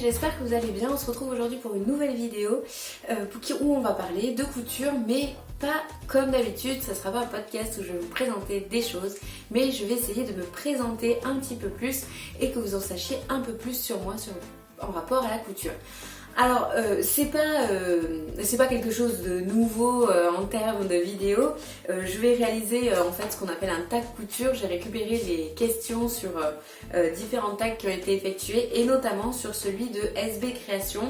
j'espère que vous allez bien. On se retrouve aujourd'hui pour une nouvelle vidéo où on va parler de couture, mais pas comme d'habitude. Ça sera pas un podcast où je vais vous présenter des choses, mais je vais essayer de me présenter un petit peu plus et que vous en sachiez un peu plus sur moi en rapport à la couture. Alors, c'est pas quelque chose de nouveau en termes de vidéo. Je vais réaliser en fait ce qu'on appelle un tag couture. J'ai récupéré les questions sur différents tags qui ont été effectués et notamment sur celui de SB Création.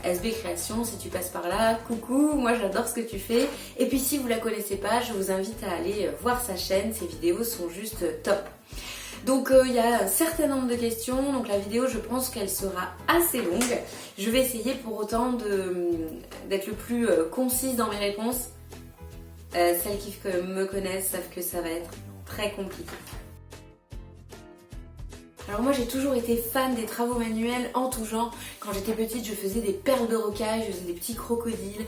SB Création, si tu passes par là, coucou, moi j'adore ce que tu fais. Et puis si vous la connaissez pas, je vous invite à aller voir sa chaîne, ses vidéos sont juste top. Donc il y a un certain nombre de questions, donc la vidéo je pense qu'elle sera assez longue. Je vais essayer pour autant d'être le plus concise dans mes réponses. Celles qui me connaissent savent que ça va être très compliqué. Alors moi j'ai toujours été fan des travaux manuels en tout genre. Quand j'étais petite je faisais des perles de rocaille, je faisais des petits crocodiles,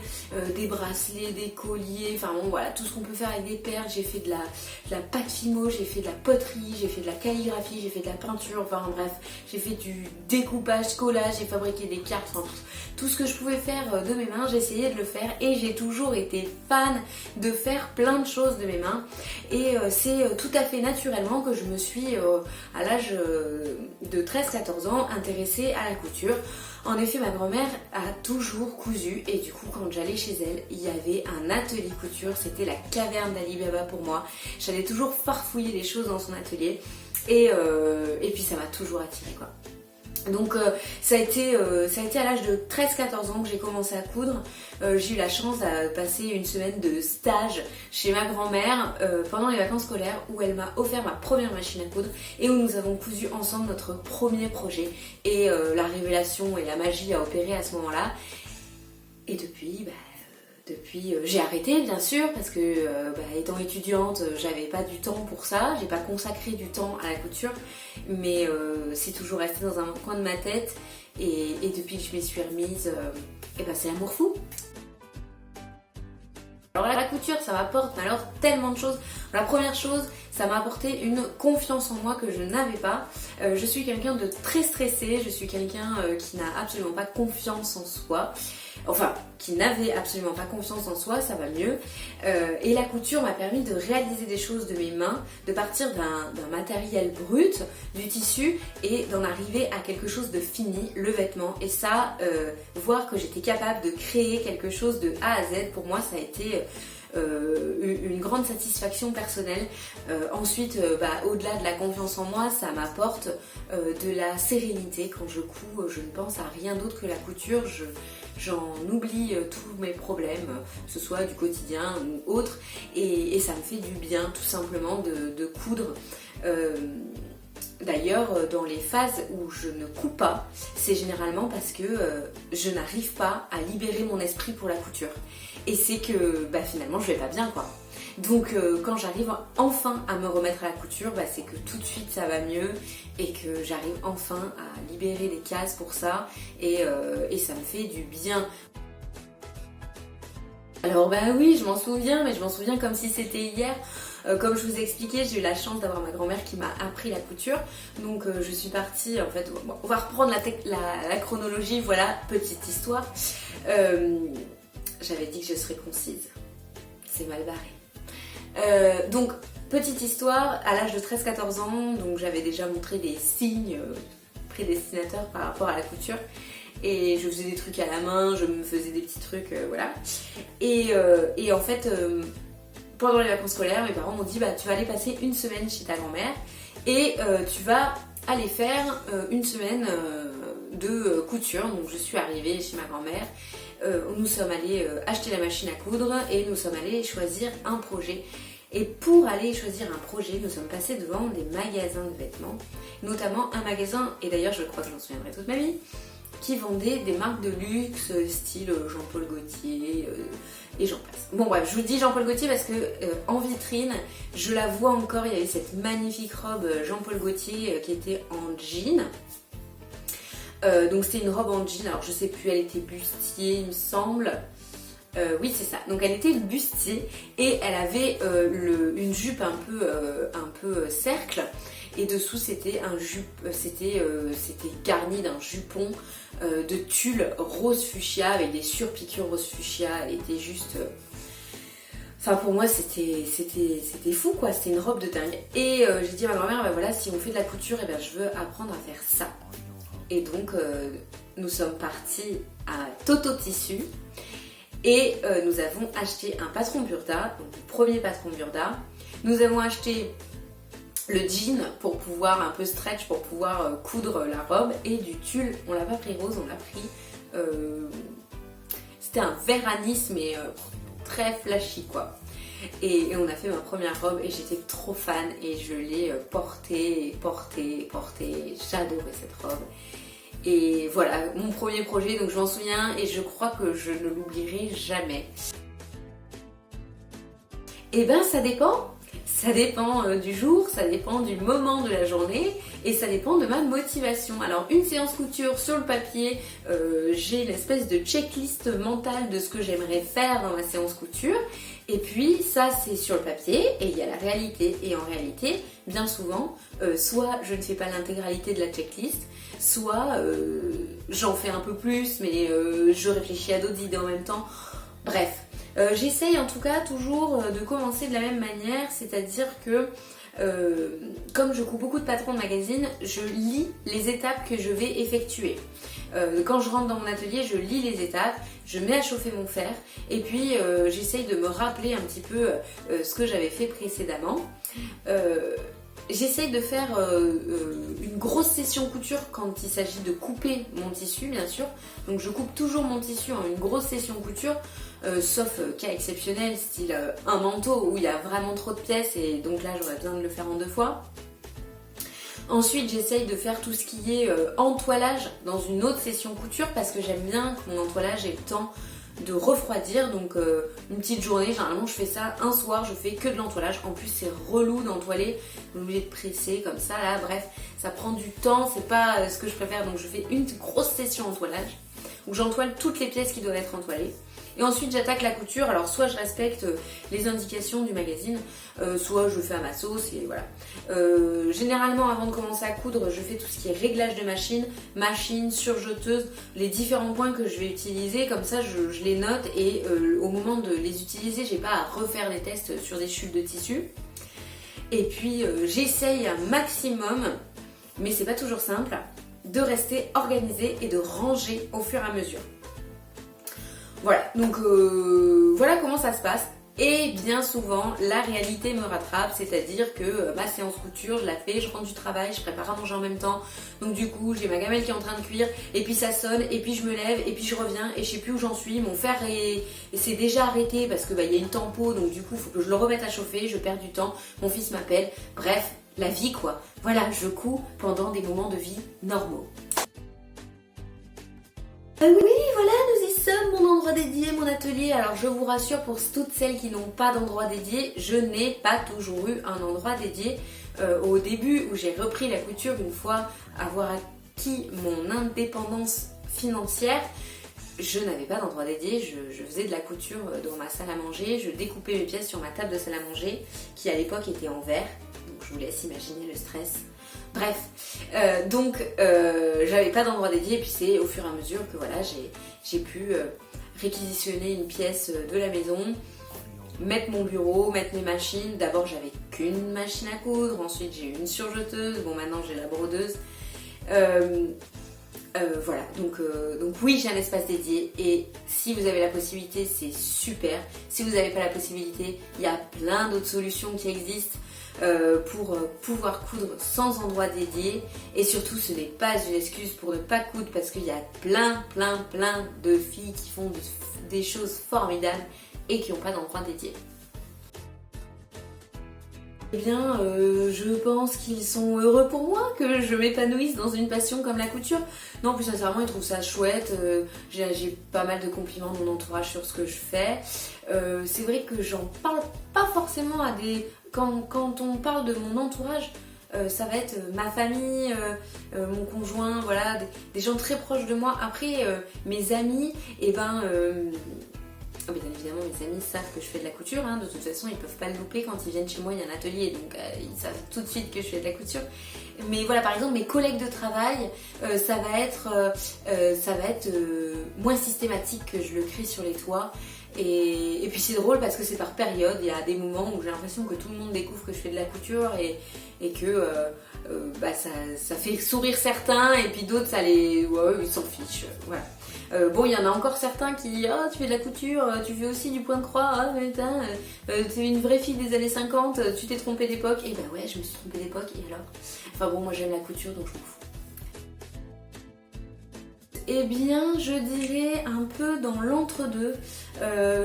des bracelets, des colliers, enfin bon voilà, tout ce qu'on peut faire avec des perles. J'ai fait de la pâte fimo, j'ai fait de la poterie, j'ai fait de la calligraphie, j'ai fait de la peinture, enfin bref, j'ai fait du découpage, collage, j'ai fabriqué des cartes, enfin tout ce que je pouvais faire de mes mains, j'essayais de le faire et j'ai toujours été fan de faire plein de choses de mes mains. Et c'est tout à fait naturellement que je me suis, à l'âge de 13-14 ans, intéressée à la couture. En effet, ma grand-mère a toujours cousu et du coup quand j'allais chez elle, il y avait un atelier couture, c'était la caverne d'Ali Baba pour moi. J'allais toujours farfouiller les choses dans son atelier et puis ça m'a toujours attirée quoi. Donc ça a été à l'âge de 13-14 ans que j'ai commencé à coudre. J'ai eu la chance de passer une semaine de stage chez ma grand-mère pendant les vacances scolaires où elle m'a offert ma première machine à coudre et où nous avons cousu ensemble notre premier projet. Et la révélation et la magie a opéré à ce moment-là. Et depuis, j'ai arrêté bien sûr parce que étant étudiante j'avais pas du temps pour ça, j'ai pas consacré du temps à la couture, mais c'est toujours resté dans un coin de ma tête et depuis que je m'y suis remise, c'est l'amour fou. Alors la couture ça m'apporte alors tellement de choses. La première chose, ça m'a apporté une confiance en moi que je n'avais pas. Je suis quelqu'un de très stressé, je suis quelqu'un qui n'a absolument pas confiance en soi. Enfin, qui n'avait absolument pas confiance en soi, ça va mieux. Et la couture m'a permis de réaliser des choses de mes mains, de partir d'un matériel brut, du tissu, et d'en arriver à quelque chose de fini, le vêtement. Et ça, voir que j'étais capable de créer quelque chose de A à Z, pour moi ça a été une grande satisfaction personnelle. Ensuite, au-delà de la confiance en moi, ça m'apporte de la sérénité. Quand je couds, je ne pense à rien d'autre que la couture. J'en oublie tous mes problèmes, que ce soit du quotidien ou autre, et ça me fait du bien tout simplement de coudre. D'ailleurs, dans les phases où je ne couds pas, c'est généralement parce que je n'arrive pas à libérer mon esprit pour la couture. Et c'est que finalement je vais pas bien quoi. Donc quand j'arrive enfin à me remettre à la couture, c'est que tout de suite ça va mieux et que j'arrive enfin à libérer des cases pour ça et ça me fait du bien. Alors oui, je m'en souviens, mais je m'en souviens comme si c'était hier. Comme je vous ai expliqué, j'ai eu la chance d'avoir ma grand-mère qui m'a appris la couture. Donc je suis partie, en fait, on va reprendre la chronologie, voilà, petite histoire. J'avais dit que je serais concise. C'est mal barré. Donc, petite histoire, à l'âge de 13-14 ans, donc j'avais déjà montré des signes prédestinateurs par rapport à la couture. Et je faisais des trucs à la main, je me faisais des petits trucs, voilà. Et en fait, pendant les vacances scolaires, mes parents m'ont dit tu vas aller passer une semaine chez ta grand-mère et tu vas aller faire une semaine de couture. Donc je suis arrivée chez ma grand-mère, nous sommes allés acheter la machine à coudre et nous sommes allés choisir un projet. Et pour aller choisir un projet, nous sommes passés devant des magasins de vêtements, notamment un magasin, et d'ailleurs je crois que j'en souviendrai toute ma vie, qui vendait des marques de luxe style Jean-Paul Gaultier et j'en passe. Bon bref, je vous dis Jean-Paul Gaultier parce que en vitrine, je la vois encore, il y avait cette magnifique robe Jean-Paul Gaultier qui était en jean. Donc c'était une robe en jean, alors je sais plus, elle était bustier il me semble. Oui, c'est ça. Donc elle était bustier et elle avait une jupe un peu cercle. Et dessous c'était c'était garni d'un jupon de tulle rose fuchsia avec des surpiqûres rose fuchsia. Elle était juste... Enfin pour moi c'était fou quoi, c'était une robe de dingue. Et j'ai dit à ma grand-mère, bah voilà, si on fait de la couture, et ben je veux apprendre à faire ça. Et donc nous sommes partis à Toto Tissu et nous avons acheté un patron Burda, donc le premier patron Burda. Nous avons acheté le jean pour pouvoir un peu stretch, pour pouvoir coudre la robe, et du tulle. On l'a pas pris rose, on l'a pris... c'était un vert anis mais très flashy quoi. Et on a fait ma première robe et j'étais trop fan et je l'ai portée. J'adorais cette robe. Et voilà, mon premier projet, donc je m'en souviens et je crois que je ne l'oublierai jamais. Et ben ça dépend. Ça dépend du jour, ça dépend du moment de la journée et ça dépend de ma motivation. Alors une séance couture sur le papier, j'ai une espèce de checklist mentale de ce que j'aimerais faire dans ma séance couture. Et puis ça c'est sur le papier et il y a la réalité. Et en réalité, bien souvent, soit je ne fais pas l'intégralité de la checklist, soit j'en fais un peu plus mais je réfléchis à d'autres idées en même temps. Bref. J'essaye en tout cas toujours de commencer de la même manière, c'est-à-dire que comme je coupe beaucoup de patrons de magazines, je lis les étapes que je vais effectuer. Quand je rentre dans mon atelier, je lis les étapes, je mets à chauffer mon fer et puis j'essaye de me rappeler un petit peu ce que j'avais fait précédemment. J'essaye de faire une grosse session couture quand il s'agit de couper mon tissu, bien sûr. Donc je coupe toujours mon tissu en une grosse session couture, sauf cas exceptionnel, style un manteau où il y a vraiment trop de pièces et donc là j'aurais besoin de le faire en 2 fois. Ensuite j'essaye de faire tout ce qui est entoilage dans une autre session couture parce que j'aime bien que mon entoilage ait le temps de refroidir, donc une petite journée, généralement je fais ça un soir, je fais que de l'entoilage, en plus c'est relou d'entoiler, on est obligé de presser comme ça là, bref, ça prend du temps, c'est pas ce que je préfère, donc je fais une grosse session entoilage, où j'entoile toutes les pièces qui doivent être entoilées. Et ensuite j'attaque la couture, alors soit je respecte les indications du magazine, soit je fais à ma sauce et voilà. Généralement avant de commencer à coudre, je fais tout ce qui est réglage de machine, surjeteuse, les différents points que je vais utiliser, comme ça je les note et au moment de les utiliser, j'ai pas à refaire les tests sur des chutes de tissu. Et puis j'essaye un maximum, mais c'est pas toujours simple, de rester organisée et de ranger au fur et à mesure. Voilà, donc voilà comment ça se passe. Et bien souvent, la réalité me rattrape, c'est-à-dire que ma séance couture, je la fais, je rentre du travail, je prépare à manger en même temps. Donc du coup, j'ai ma gamelle qui est en train de cuire, et puis ça sonne, et puis je me lève, et puis je reviens, et je sais plus où j'en suis. Mon fer c'est déjà arrêté parce que y a une tempo, donc du coup, il faut que je le remette à chauffer, je perds du temps, mon fils m'appelle. Bref, la vie quoi. Voilà, je couds pendant des moments de vie normaux. Oui, voilà, nous y sommes, mon endroit dédié, mon atelier. Alors je vous rassure, pour toutes celles qui n'ont pas d'endroit dédié, je n'ai pas toujours eu un endroit dédié. Au début où j'ai repris la couture, une fois avoir acquis mon indépendance financière, je n'avais pas d'endroit dédié, je faisais de la couture dans ma salle à manger, je découpais mes pièces sur ma table de salle à manger, qui à l'époque était en verre, donc je vous laisse imaginer le stress. Bref, donc j'avais pas d'endroit dédié et puis c'est au fur et à mesure que voilà, j'ai pu réquisitionner une pièce de la maison, mettre mon bureau, mettre mes machines. D'abord j'avais qu'une machine à coudre, ensuite j'ai eu une surjeteuse, bon maintenant j'ai la brodeuse. Voilà, donc oui j'ai un espace dédié et si vous avez la possibilité c'est super. Si vous n'avez pas la possibilité, il y a plein d'autres solutions qui existent. Pour pouvoir coudre sans endroit dédié et surtout ce n'est pas une excuse pour ne pas coudre parce qu'il y a plein de filles qui font des choses formidables et qui n'ont pas d'endroit dédié. Eh bien, je pense qu'ils sont heureux pour moi, que je m'épanouisse dans une passion comme la couture. Non, plus sincèrement, ils trouvent ça chouette. J'ai pas mal de compliments de mon entourage sur ce que je fais. C'est vrai que j'en parle pas forcément à des... Quand on parle de mon entourage, ça va être ma famille, mon conjoint, voilà, des gens très proches de moi. Après, mes amis, eh ben... Bien évidemment, mes amis savent que je fais de la couture, hein. De toute façon ils peuvent pas le louper quand ils viennent chez moi, il y a un atelier, donc ils savent tout de suite que je fais de la couture. Mais voilà, par exemple mes collègues de travail, ça va être moins systématique que je le crie sur les toits. Et puis c'est drôle parce que c'est par période, il y a des moments où j'ai l'impression que tout le monde découvre que je fais de la couture et que ça fait sourire certains et puis d'autres ils s'en fichent, voilà. Bon, il y en a encore certains qui disent « Oh, tu fais de la couture, tu fais aussi du point de croix, oh, putain, t'es une vraie fille des années 50, tu t'es trompée d'époque. » Et ouais, je me suis trompée d'époque, et alors? Enfin bon, moi j'aime la couture, donc je m'en fous. Eh bien, je dirais un peu dans l'entre-deux.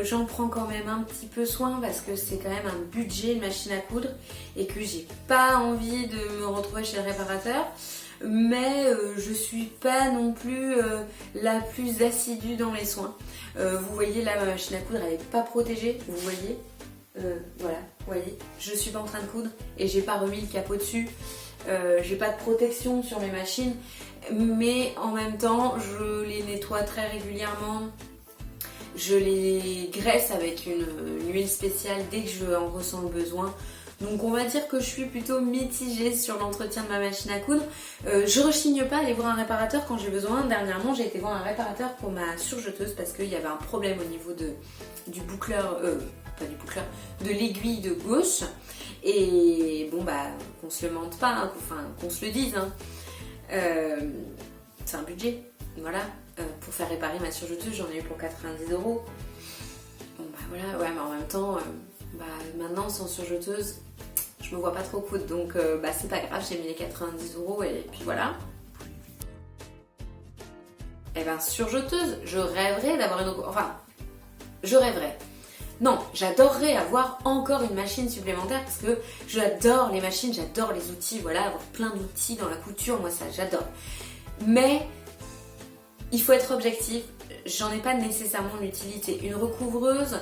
J'en prends quand même un petit peu soin parce que c'est quand même un budget, une machine à coudre, et que j'ai pas envie de me retrouver chez le réparateur. Mais je suis pas non plus la plus assidue dans les soins. Vous voyez là, ma machine à coudre elle est pas protégée, vous voyez, voilà, vous voyez, je suis pas en train de coudre et j'ai pas remis le capot dessus. J'ai pas de protection sur mes machines, mais en même temps je les nettoie très régulièrement. Je les graisse avec une huile spéciale dès que je en ressens le besoin. Donc on va dire que je suis plutôt mitigée sur l'entretien de ma machine à coudre. Je rechigne pas à aller voir un réparateur quand j'ai besoin. Dernièrement j'ai été voir un réparateur pour ma surjeteuse parce qu'il y avait un problème au niveau du boucleur, pas du boucleur, de l'aiguille de gauche. Et bon qu'on se le mente pas, hein, qu'on se le dise. Hein. C'est un budget, voilà. Pour faire réparer ma surjeteuse j'en ai eu pour 90 €. Bon voilà, ouais, mais en même temps, maintenant sans surjeteuse, je me vois pas trop coudre, donc c'est pas grave, j'ai mis les 90 € et puis voilà. Et surjeteuse, je rêverais d'avoir je rêverais. Non, j'adorerais avoir encore une machine supplémentaire parce que j'adore les machines, j'adore les outils, voilà, avoir plein d'outils dans la couture, moi ça j'adore. Mais il faut être objectif, j'en ai pas nécessairement l'utilité. Une recouvreuse,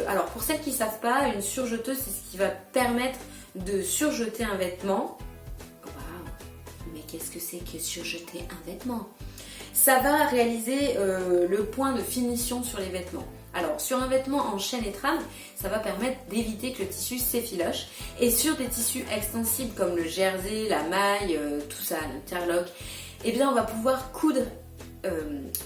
alors pour celles qui savent pas, une surjeteuse c'est ce qui va permettre de surjeter un vêtement. Waouh, mais qu'est-ce que c'est que surjeter un vêtement? Ça va réaliser le point de finition sur les vêtements. Alors sur un vêtement en chaîne et trame, ça va permettre d'éviter que le tissu s'effiloche. Et sur des tissus extensibles comme le jersey, la maille, tout ça, l'interlock, eh bien on va pouvoir coudre,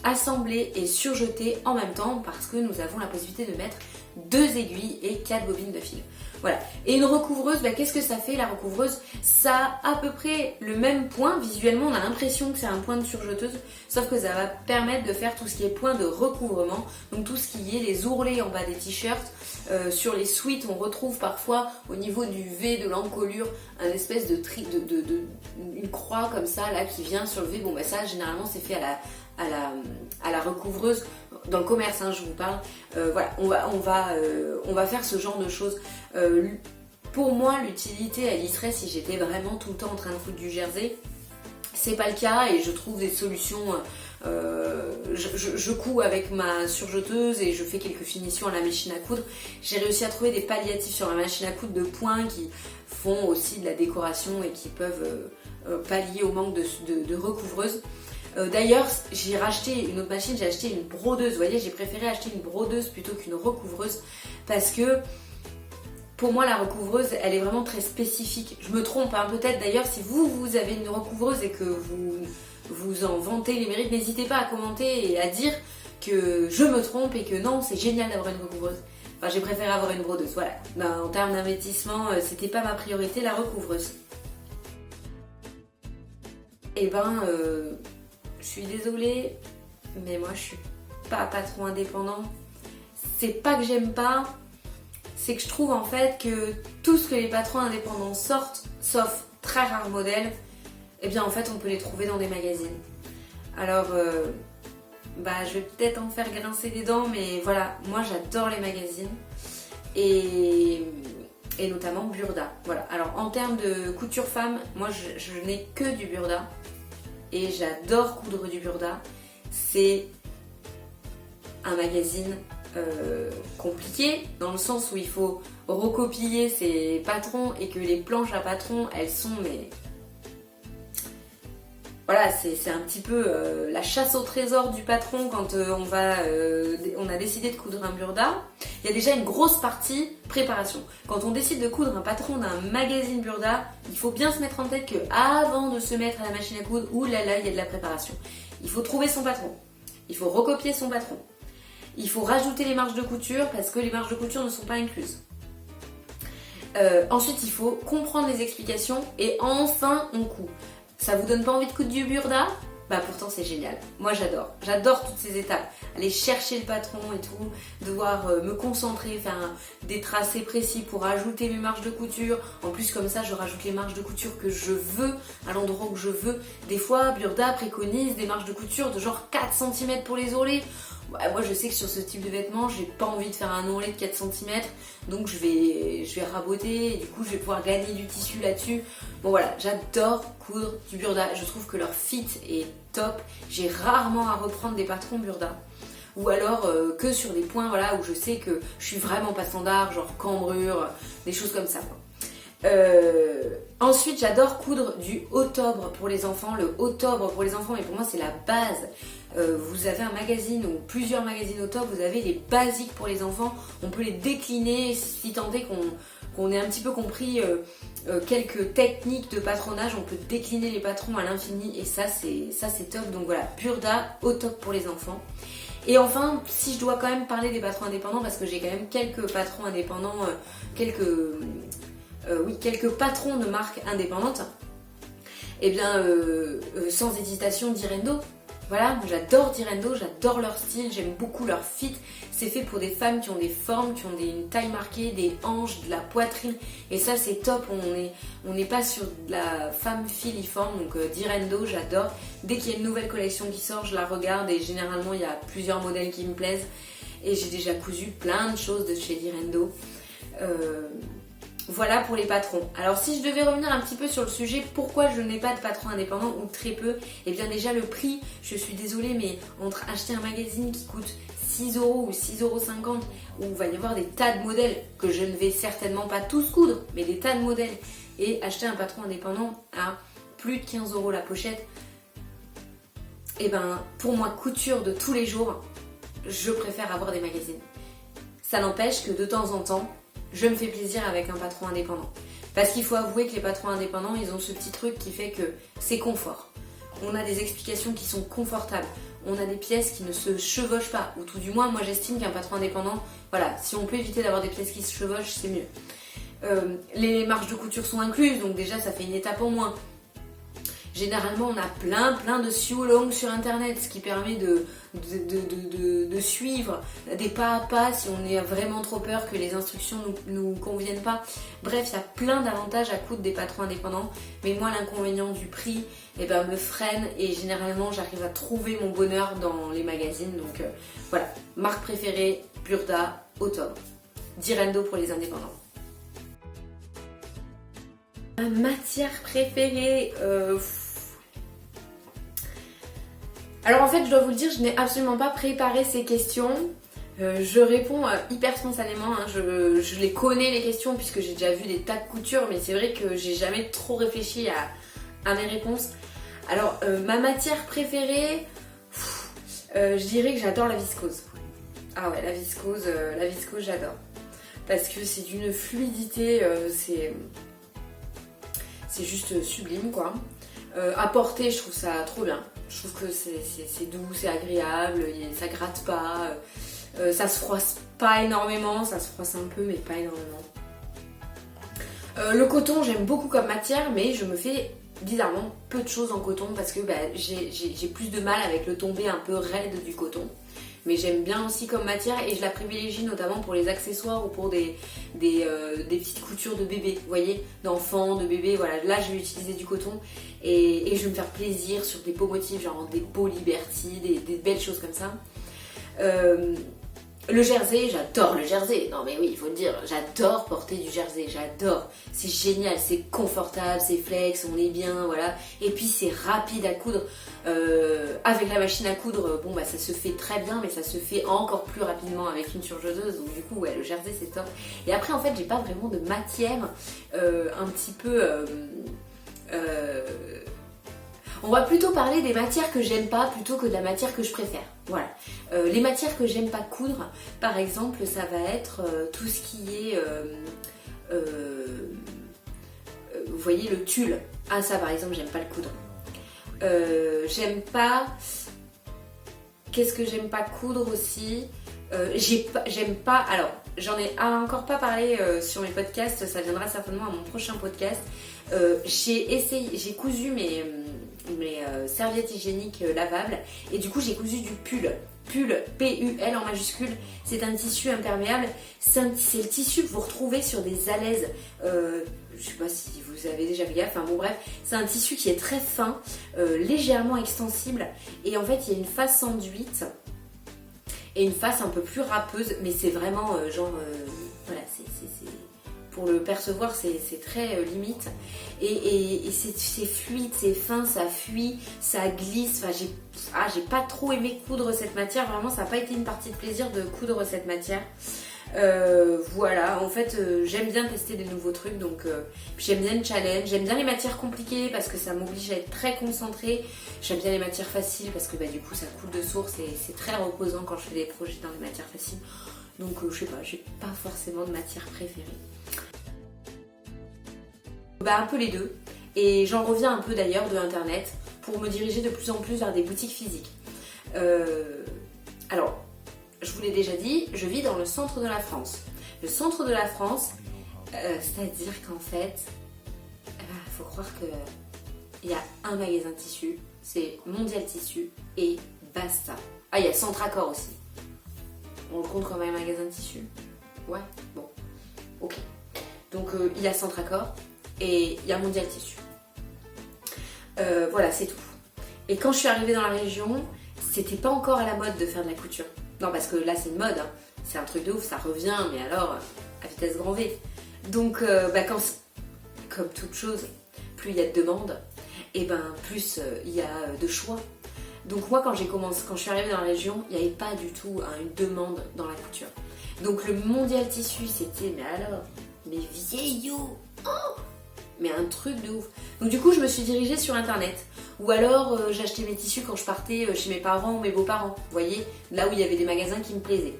assembler et surjeter en même temps parce que nous avons la possibilité de mettre 2 aiguilles et 4 bobines de fil. Voilà. Et une recouvreuse, qu'est-ce que ça fait la recouvreuse? Ça a à peu près le même point. Visuellement, on a l'impression que c'est un point de surjeteuse, sauf que ça va permettre de faire tout ce qui est point de recouvrement. Donc tout ce qui est les ourlets en bas des t-shirts. Sur les sweats, on retrouve parfois au niveau du V, de l'encolure, un espèce de une croix comme ça là qui vient sur le V. Bon ça généralement c'est fait à la recouvreuse. Dans le commerce, hein, je vous parle. Voilà, on va faire ce genre de choses. Pour moi, l'utilité, elle y serait si j'étais vraiment tout le temps en train de coudre du jersey. C'est pas le cas et je trouve des solutions. Je couds avec ma surjeteuse et je fais quelques finitions à la machine à coudre. J'ai réussi à trouver des palliatifs sur la machine à coudre de points qui font aussi de la décoration et qui peuvent pallier au manque de recouvreuse. D'ailleurs, j'ai racheté une autre machine, j'ai acheté une brodeuse. Vous voyez, j'ai préféré acheter une brodeuse plutôt qu'une recouvreuse parce que pour moi, la recouvreuse, elle est vraiment très spécifique. Je me trompe, hein, peut-être d'ailleurs, si vous avez une recouvreuse et que vous en vantez les mérites, n'hésitez pas à commenter et à dire que je me trompe et que non, c'est génial d'avoir une recouvreuse. Enfin, j'ai préféré avoir une brodeuse, voilà. En termes d'investissement, c'était pas ma priorité, la recouvreuse. Je suis désolée, mais moi je suis pas patron indépendant. C'est pas que j'aime pas, c'est que je trouve en fait que tout ce que les patrons indépendants sortent, sauf très rares modèles, eh bien en fait on peut les trouver dans des magazines. Alors je vais peut-être en faire grincer des dents, mais voilà, moi j'adore les magazines et notamment Burda. Voilà. Alors en termes de couture femme, moi je n'ai que du Burda. Et j'adore coudre du Burda. C'est un magazine compliqué dans le sens où il faut recopier ses patrons et que les planches à patrons elles sont voilà, c'est un petit peu la chasse au trésor du patron quand on a décidé de coudre un burda. Il y a déjà une grosse partie préparation. Quand on décide de coudre un patron d'un magazine burda, il faut bien se mettre en tête que avant de se mettre à la machine à coudre, oulala, il y a de la préparation. Il faut trouver son patron, il faut recopier son patron, il faut rajouter les marges de couture parce que les marges de couture ne sont pas incluses. Ensuite, il faut comprendre les explications et enfin on coud. Ça vous donne pas envie de coudre du burda? Bah pourtant c'est génial. Moi j'adore toutes ces étapes. Aller chercher le patron et tout, devoir me concentrer, faire des tracés précis pour ajouter mes marges de couture. En plus comme ça je rajoute les marges de couture que je veux, à l'endroit où je veux. Des fois Burda préconise des marges de couture de genre 4 cm pour les ourlets. Ouais, moi je sais que sur ce type de vêtements j'ai pas envie de faire un ourlet de 4 cm, donc je vais raboter et du coup je vais pouvoir gagner du tissu là-dessus. Bon voilà, j'adore coudre du burda, je trouve que leur fit est top. J'ai rarement à reprendre des patrons burda, ou alors que sur des points voilà, où je sais que je suis vraiment pas standard, genre cambrure, des choses comme ça quoi. Ensuite j'adore coudre du octobre pour les enfants. Le octobre pour les enfants, mais pour moi c'est la base. Vous avez un magazine ou plusieurs magazines octobre, vous avez les basiques pour les enfants, on peut les décliner si tant est qu'on ait un petit peu compris quelques techniques de patronage, on peut décliner les patrons à l'infini et ça c'est top. Donc voilà, Burda au top pour les enfants. Et enfin, si je dois quand même parler des patrons indépendants, parce que j'ai quand même quelques patrons indépendants, quelques patrons de marques indépendantes, et bien sans hésitation Direndo. Voilà, j'adore Direndo, j'adore leur style, j'aime beaucoup leur fit. C'est fait pour des femmes qui ont des formes, qui ont une taille marquée, des hanches, de la poitrine. Et ça c'est top, on n'est pas sur de la femme filiforme. Donc Direndo, j'adore. Dès qu'il y a une nouvelle collection qui sort, je la regarde et généralement il y a plusieurs modèles qui me plaisent. Et j'ai déjà cousu plein de choses de chez Direndo. Voilà pour les patrons. Alors si je devais revenir un petit peu sur le sujet, pourquoi je n'ai pas de patron indépendant ou très peu, et bien déjà le prix, je suis désolée, mais entre acheter un magazine qui coûte 6€ ou 6,50€, où il va y avoir des tas de modèles que je ne vais certainement pas tous coudre, mais des tas de modèles, et acheter un patron indépendant à plus de 15€ la pochette, et ben pour moi couture de tous les jours, je préfère avoir des magazines. Ça n'empêche que de temps en temps, je me fais plaisir avec un patron indépendant. Parce qu'il faut avouer que les patrons indépendants, ils ont ce petit truc qui fait que c'est confort. On a des explications qui sont confortables. On a des pièces qui ne se chevauchent pas. Ou tout du moins, moi j'estime qu'un patron indépendant, voilà, si on peut éviter d'avoir des pièces qui se chevauchent, c'est mieux. Les marges de couture sont incluses, donc déjà ça fait une étape en moins. Généralement, on a plein de sew-along sur internet, ce qui permet de suivre des pas à pas si on est vraiment trop peur que les instructions nous conviennent pas. Bref, il y a plein d'avantages à coudre des patrons indépendants, mais moi l'inconvénient du prix me freine et généralement j'arrive à trouver mon bonheur dans les magazines. Donc voilà, marque préférée, Burda, octobre. Direndo pour les indépendants. Ma matière préférée, alors en fait je dois vous le dire, je n'ai absolument pas préparé ces questions. Je réponds hyper spontanément, hein. Je les connais les questions puisque j'ai déjà vu des tas de coutures, mais c'est vrai que j'ai jamais trop réfléchi à mes réponses. Alors ma matière préférée, je dirais que j'adore la viscose. Ah ouais, la viscose j'adore. Parce que c'est d'une fluidité, c'est juste sublime quoi. À porter, je trouve ça trop bien. Je trouve que c'est doux, c'est agréable, ça gratte pas, ça se froisse pas énormément, ça se froisse un peu mais pas énormément. Le coton, j'aime beaucoup comme matière, mais je me fais bizarrement peu de choses en coton parce que j'ai plus de mal avec le tombé un peu raide du coton. Mais j'aime bien aussi comme matière et je la privilégie notamment pour les accessoires ou pour des petites coutures de bébé, vous voyez, d'enfants, de bébés, voilà, là je vais utiliser du coton et je vais me faire plaisir sur des beaux motifs, genre des beaux Liberty, des belles choses comme ça. Le jersey, j'adore le jersey, non mais oui, il faut le dire, j'adore porter du jersey, j'adore, c'est génial, c'est confortable, c'est flex, on est bien, voilà, et puis c'est rapide à coudre, avec la machine à coudre, bon bah ça se fait très bien, mais ça se fait encore plus rapidement avec une surjeuseuse, donc du coup ouais, le jersey c'est top. Et après en fait j'ai pas vraiment de matière un petit peu... On va plutôt parler des matières que j'aime pas plutôt que de la matière que je préfère. Voilà. Les matières que j'aime pas coudre, par exemple, ça va être tout ce qui est... vous voyez le tulle. Ah ça par exemple, j'aime pas le coudre. J'aime pas... Qu'est-ce que j'aime pas coudre aussi? J'aime pas... Alors, j'en ai encore pas parlé sur mes podcasts, ça viendra certainement à mon prochain podcast. J'ai cousu mes serviettes hygiéniques lavables et du coup j'ai cousu du pull. Pull, P-U-L en majuscule, c'est un tissu imperméable, c'est le tissu que vous retrouvez sur des alaises, je sais pas si vous avez déjà fait gaffe, enfin bon bref, c'est un tissu qui est très fin, légèrement extensible et en fait il y a une face enduite et une face un peu plus râpeuse, mais c'est vraiment voilà, pour le percevoir c'est très limite et c'est fluide, c'est fin, ça fuit, ça glisse, enfin j'ai pas trop aimé coudre cette matière, vraiment ça n'a pas été une partie de plaisir de coudre cette matière. Voilà, en fait j'aime bien tester des nouveaux trucs, donc j'aime bien le challenge, j'aime bien les matières compliquées parce que ça m'oblige à être très concentrée, j'aime bien les matières faciles parce que du coup ça coule de source et c'est très reposant quand je fais des projets dans les matières faciles, donc je sais pas, j'ai pas forcément de matière préférée. Un peu les deux, et j'en reviens un peu d'ailleurs de internet pour me diriger de plus en plus vers des boutiques physiques. Alors, je vous l'ai déjà dit, je vis dans le centre de la France. Le centre de la France, c'est-à-dire qu'en fait, faut croire qu'il y a un magasin de tissus, c'est Mondial Tissu et basta. Ah, il y a Centracor aussi. On le compte comme un magasin de tissus? Ouais, bon, ok. Donc il y a Centracor et il y a Mondial Tissu. Voilà, c'est tout. Et quand je suis arrivée dans la région, c'était pas encore à la mode de faire de la couture. Non, parce que là c'est une mode, hein. C'est un truc de ouf, ça revient, mais alors à vitesse grand V. Donc comme toute chose, plus il y a de demandes, et plus il y a de choix. Donc moi quand je suis arrivée dans la région, il n'y avait pas du tout une demande dans la couture. Donc le Mondial Tissu, c'était, mais vieillot, oh, mais un truc de ouf. Donc du coup je me suis dirigée sur internet. Ou alors j'achetais mes tissus quand je partais chez mes parents ou mes beaux-parents. Vous voyez, là où il y avait des magasins qui me plaisaient.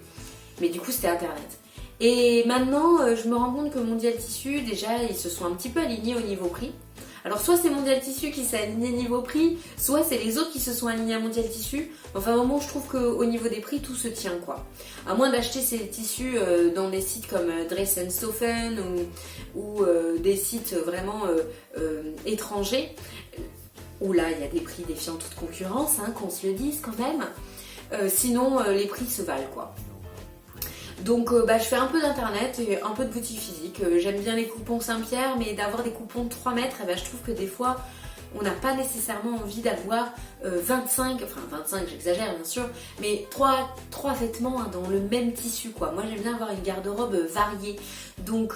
Mais du coup c'était internet. Et maintenant je me rends compte que Mondial Tissu, déjà ils se sont un petit peu alignés au niveau prix. Alors soit c'est Mondial Tissu qui s'est aligné niveau prix, soit c'est les autres qui se sont alignés à Mondial Tissu. Enfin vraiment je trouve qu'au niveau des prix tout se tient quoi. À moins d'acheter ces tissus dans des sites comme Dress & Stoffen ou des sites vraiment étrangers, où là il y a des prix défiant toute concurrence, hein, qu'on se le dise quand même. Sinon les prix se valent quoi. Donc je fais un peu d'internet et un peu de boutique physique. J'aime bien les coupons Saint-Pierre, mais d'avoir des coupons de 3 mètres, je trouve que des fois on n'a pas nécessairement envie d'avoir 25 j'exagère bien sûr, mais 3 vêtements dans le même tissu quoi. Moi j'aime bien avoir une garde-robe variée. Donc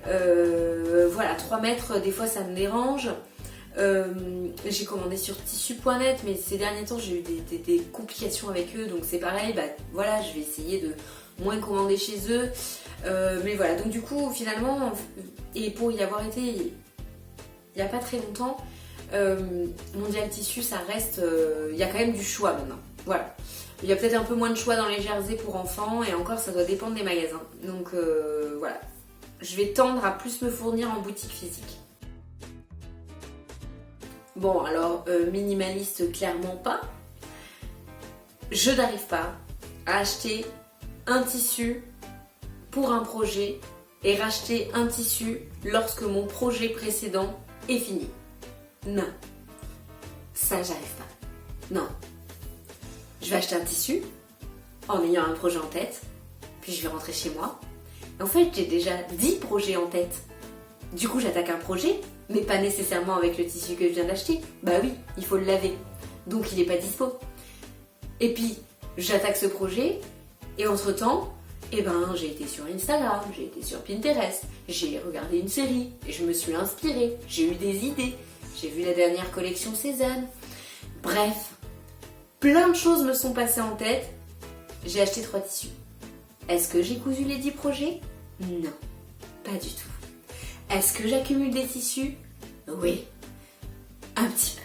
voilà, 3 mètres des fois ça me dérange. J'ai commandé sur tissu.net, mais ces derniers temps j'ai eu des complications avec eux, donc c'est pareil, voilà, je vais essayer de moins commander chez eux. Mais voilà, donc du coup finalement, et pour y avoir été il n'y a pas très longtemps, Mondial Tissu ça reste, il y a quand même du choix maintenant, voilà. Il y a peut-être un peu moins de choix dans les jerseys pour enfants, et encore ça doit dépendre des magasins. Donc voilà, je vais tendre à plus me fournir en boutique physique. Bon alors, minimaliste clairement pas. Je n'arrive pas à acheter un tissu pour un projet et racheter un tissu lorsque mon projet précédent est fini. Non, ça j'arrive pas. Non. Je vais acheter un tissu en ayant un projet en tête, puis je vais rentrer chez moi. En fait, j'ai déjà 10 projets en tête. Du coup, j'attaque un projet, mais pas nécessairement avec le tissu que je viens d'acheter. Bah oui, il faut le laver. Donc il n'est pas dispo. Et puis, j'attaque ce projet, et entre-temps, j'ai été sur Instagram, j'ai été sur Pinterest, j'ai regardé une série, et je me suis inspirée, j'ai eu des idées, j'ai vu la dernière collection Cézanne. Bref, plein de choses me sont passées en tête, j'ai acheté 3 tissus. Est-ce que j'ai cousu les 10 projets? Non, pas du tout. Est-ce que j'accumule des tissus? Oui. Un Un petit peu.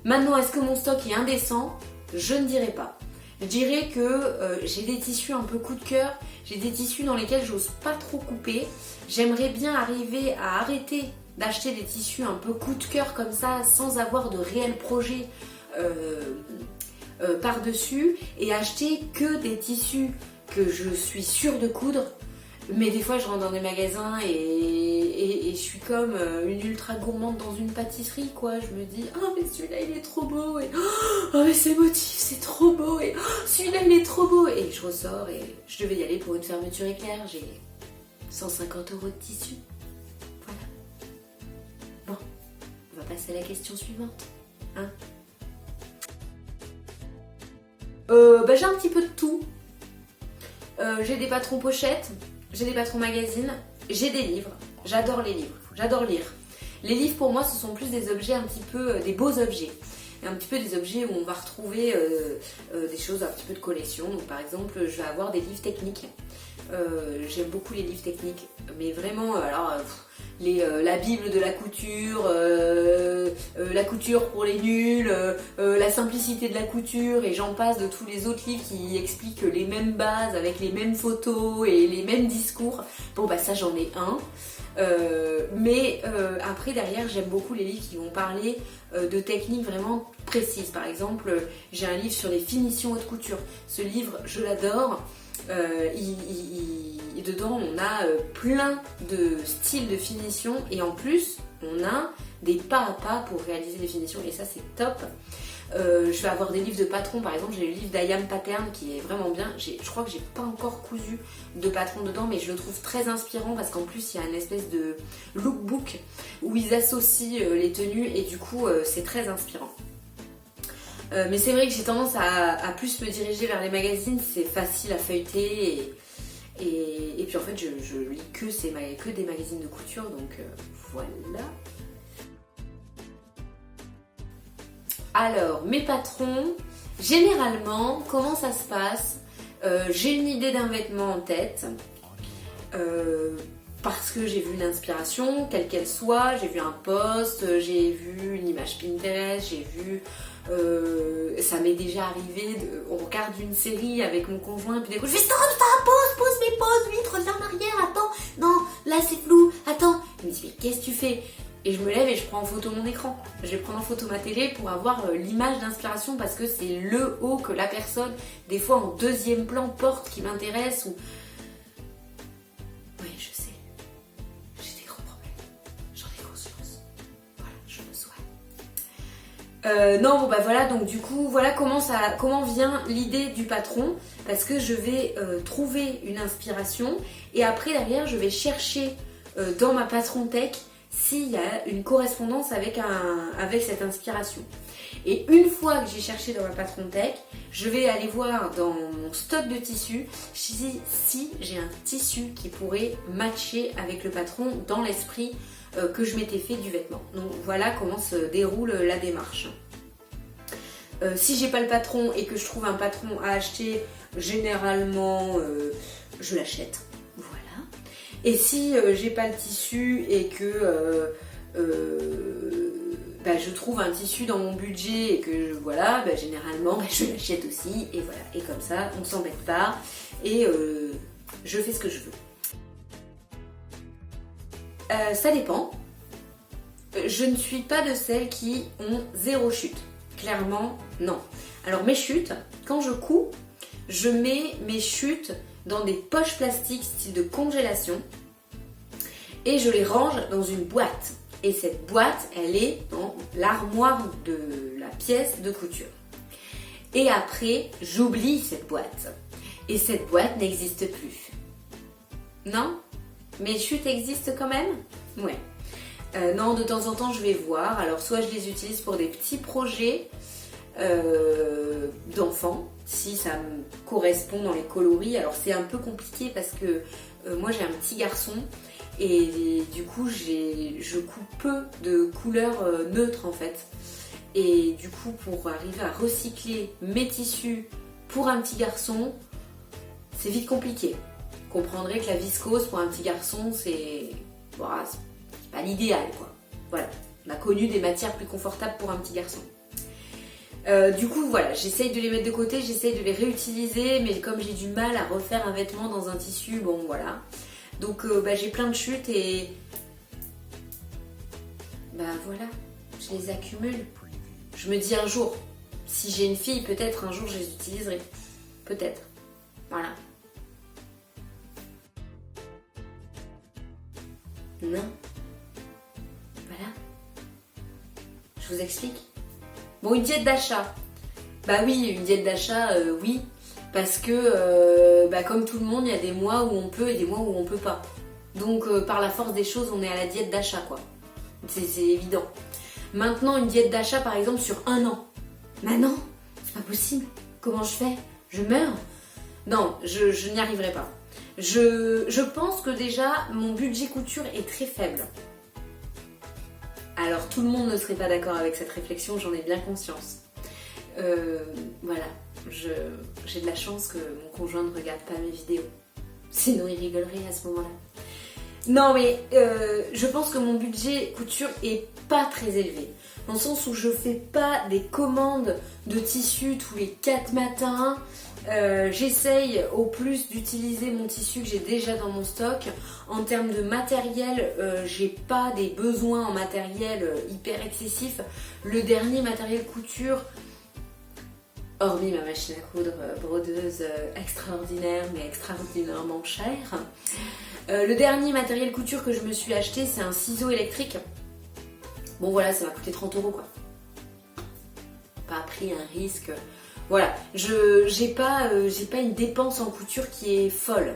Maintenant, est-ce que mon stock est indécent? Je ne dirais pas. Je dirais que j'ai des tissus un peu coup de cœur, j'ai des tissus dans lesquels j'ose pas trop couper. J'aimerais bien arriver à arrêter d'acheter des tissus un peu coup de cœur comme ça, sans avoir de réel projet par-dessus, et acheter que des tissus que je suis sûre de coudre. Mais des fois je rentre dans des magasins et je suis comme une ultra gourmande dans une pâtisserie quoi. Je me dis oh mais celui-là il est trop beau, et oh mais ces motifs c'est trop beau, et oh, celui-là il est trop beau, et je ressors et je devais y aller pour une fermeture éclair, j'ai 150 € de tissu. Voilà. Bon, on va passer à la question suivante. Hein, j'ai un petit peu de tout. J'ai des patrons pochettes, j'ai des patrons magazines, j'ai des livres. J'adore les livres, j'adore lire. Les livres pour moi ce sont plus des objets un petit peu, des beaux objets. Un petit peu des objets où on va retrouver des choses un petit peu de collection. Donc par exemple je vais avoir des livres techniques. J'aime beaucoup les livres techniques, mais vraiment la Bible de la couture, la couture pour les nuls, la simplicité de la couture, et j'en passe de tous les autres livres qui expliquent les mêmes bases avec les mêmes photos et les mêmes discours. Bon bah ça j'en ai un. Mais après derrière j'aime beaucoup les livres qui vont parler de techniques vraiment précises. Par exemple j'ai un livre sur les finitions haute couture. Ce livre je l'adore. Dedans on a plein de styles de finition, et en plus on a des pas à pas pour réaliser les finitions, et ça c'est top. Je vais avoir des livres de patrons, par exemple j'ai le livre d'Ayam Pattern qui est vraiment bien. Je crois que j'ai pas encore cousu de patron dedans, mais je le trouve très inspirant parce qu'en plus il y a une espèce de lookbook où ils associent les tenues, et du coup c'est très inspirant. Mais c'est vrai que j'ai tendance à plus me diriger vers les magazines, c'est facile à feuilleter, et puis en fait je lis que des magazines de couture, donc voilà. Alors mes patrons, généralement comment ça se passe? J'ai une idée d'un vêtement en tête, parce que j'ai vu une inspiration, quelle qu'elle soit, j'ai vu un post, j'ai vu une image Pinterest, j'ai vu... ça m'est déjà arrivé, on regarde une série avec mon conjoint, puis d'un coup je fais stop, pause, vite, reviens en arrière, attends, non, là c'est flou, attends. Il me dit mais qu'est-ce que tu fais? Et je me lève et je prends en photo mon écran. Je vais prendre en photo ma télé pour avoir l'image d'inspiration, parce que c'est le haut que la personne, des fois en deuxième plan, porte qui m'intéresse, ou... Oui, je sais. J'ai des gros problèmes. J'en ai conscience. Voilà, je me soigne. Non, bon bah voilà, donc du coup, voilà comment vient l'idée du patron, parce que je vais trouver une inspiration, et après derrière je vais chercher dans ma patron tech s'il y a une correspondance avec cette inspiration. Et une fois que j'ai cherché dans ma patron tech, je vais aller voir dans mon stock de tissus si j'ai un tissu qui pourrait matcher avec le patron dans l'esprit que je m'étais fait du vêtement. Donc voilà comment se déroule la démarche. Si j'ai pas le patron et que je trouve un patron à acheter, généralement je l'achète. Voilà. Et si j'ai pas le tissu et que je trouve un tissu dans mon budget et que voilà, généralement je l'achète aussi, et voilà. Et comme ça, on s'embête pas et je fais ce que je veux. Ça dépend. Je ne suis pas de celles qui ont zéro chute. Clairement, non. Alors mes chutes, quand je couds, je mets mes chutes dans des poches plastiques style de congélation et je les range dans une boîte. Et cette boîte, elle est dans l'armoire de la pièce de couture. Et après, j'oublie cette boîte. Et cette boîte n'existe plus. Non? Mes chutes existent quand même? Ouais. Non, de temps en temps, je vais voir. Alors, soit je les utilise pour des petits projets d'enfants, si ça me correspond dans les coloris. Alors, c'est un peu compliqué parce que moi, j'ai un petit garçon et du coup, je coupe peu de couleurs neutres en fait. Et du coup, pour arriver à recycler mes tissus pour un petit garçon, c'est vite compliqué. Vous comprendrez que la viscose pour un petit garçon, c'est pas l'idéal quoi. Voilà. On a connu des matières plus confortables pour un petit garçon. Du coup voilà, j'essaye de les mettre de côté, j'essaye de les réutiliser, mais comme j'ai du mal à refaire un vêtement dans un tissu, bon voilà. Donc j'ai plein de chutes et voilà, je les accumule. Je me dis un jour, si j'ai une fille, peut-être un jour je les utiliserai. Peut-être. Voilà. Non. Voilà. Je vous explique. Bon, une diète d'achat. Bah oui, une diète d'achat, oui. Parce que, comme tout le monde, il y a des mois où on peut et des mois où on peut pas. Donc, par la force des choses, on est à la diète d'achat, quoi. C'est évident. Maintenant, une diète d'achat, par exemple, sur un an. Bah non, c'est pas possible. Comment je fais? Je meurs? Non, je n'y arriverai pas. Je pense que déjà, mon budget couture est très faible. Alors, tout le monde ne serait pas d'accord avec cette réflexion, j'en ai bien conscience. Voilà, j'ai de la chance que mon conjoint ne regarde pas mes vidéos. Sinon, il rigolerait à ce moment-là. Non, mais je pense que mon budget couture est pas très élevé. Dans le sens où je fais pas des commandes de tissus tous les 4 matins. J'essaye au plus d'utiliser mon tissu que j'ai déjà dans mon stock. En termes de matériel, j'ai pas des besoins en matériel hyper excessifs. Le dernier matériel couture, hormis ma machine à coudre brodeuse extraordinaire mais extraordinairement chère, le dernier matériel couture que je me suis acheté, c'est un ciseau électrique. Bon voilà, ça m'a coûté 30 € quoi. Pas pris un risque. Voilà, j'ai pas une dépense en couture qui est folle.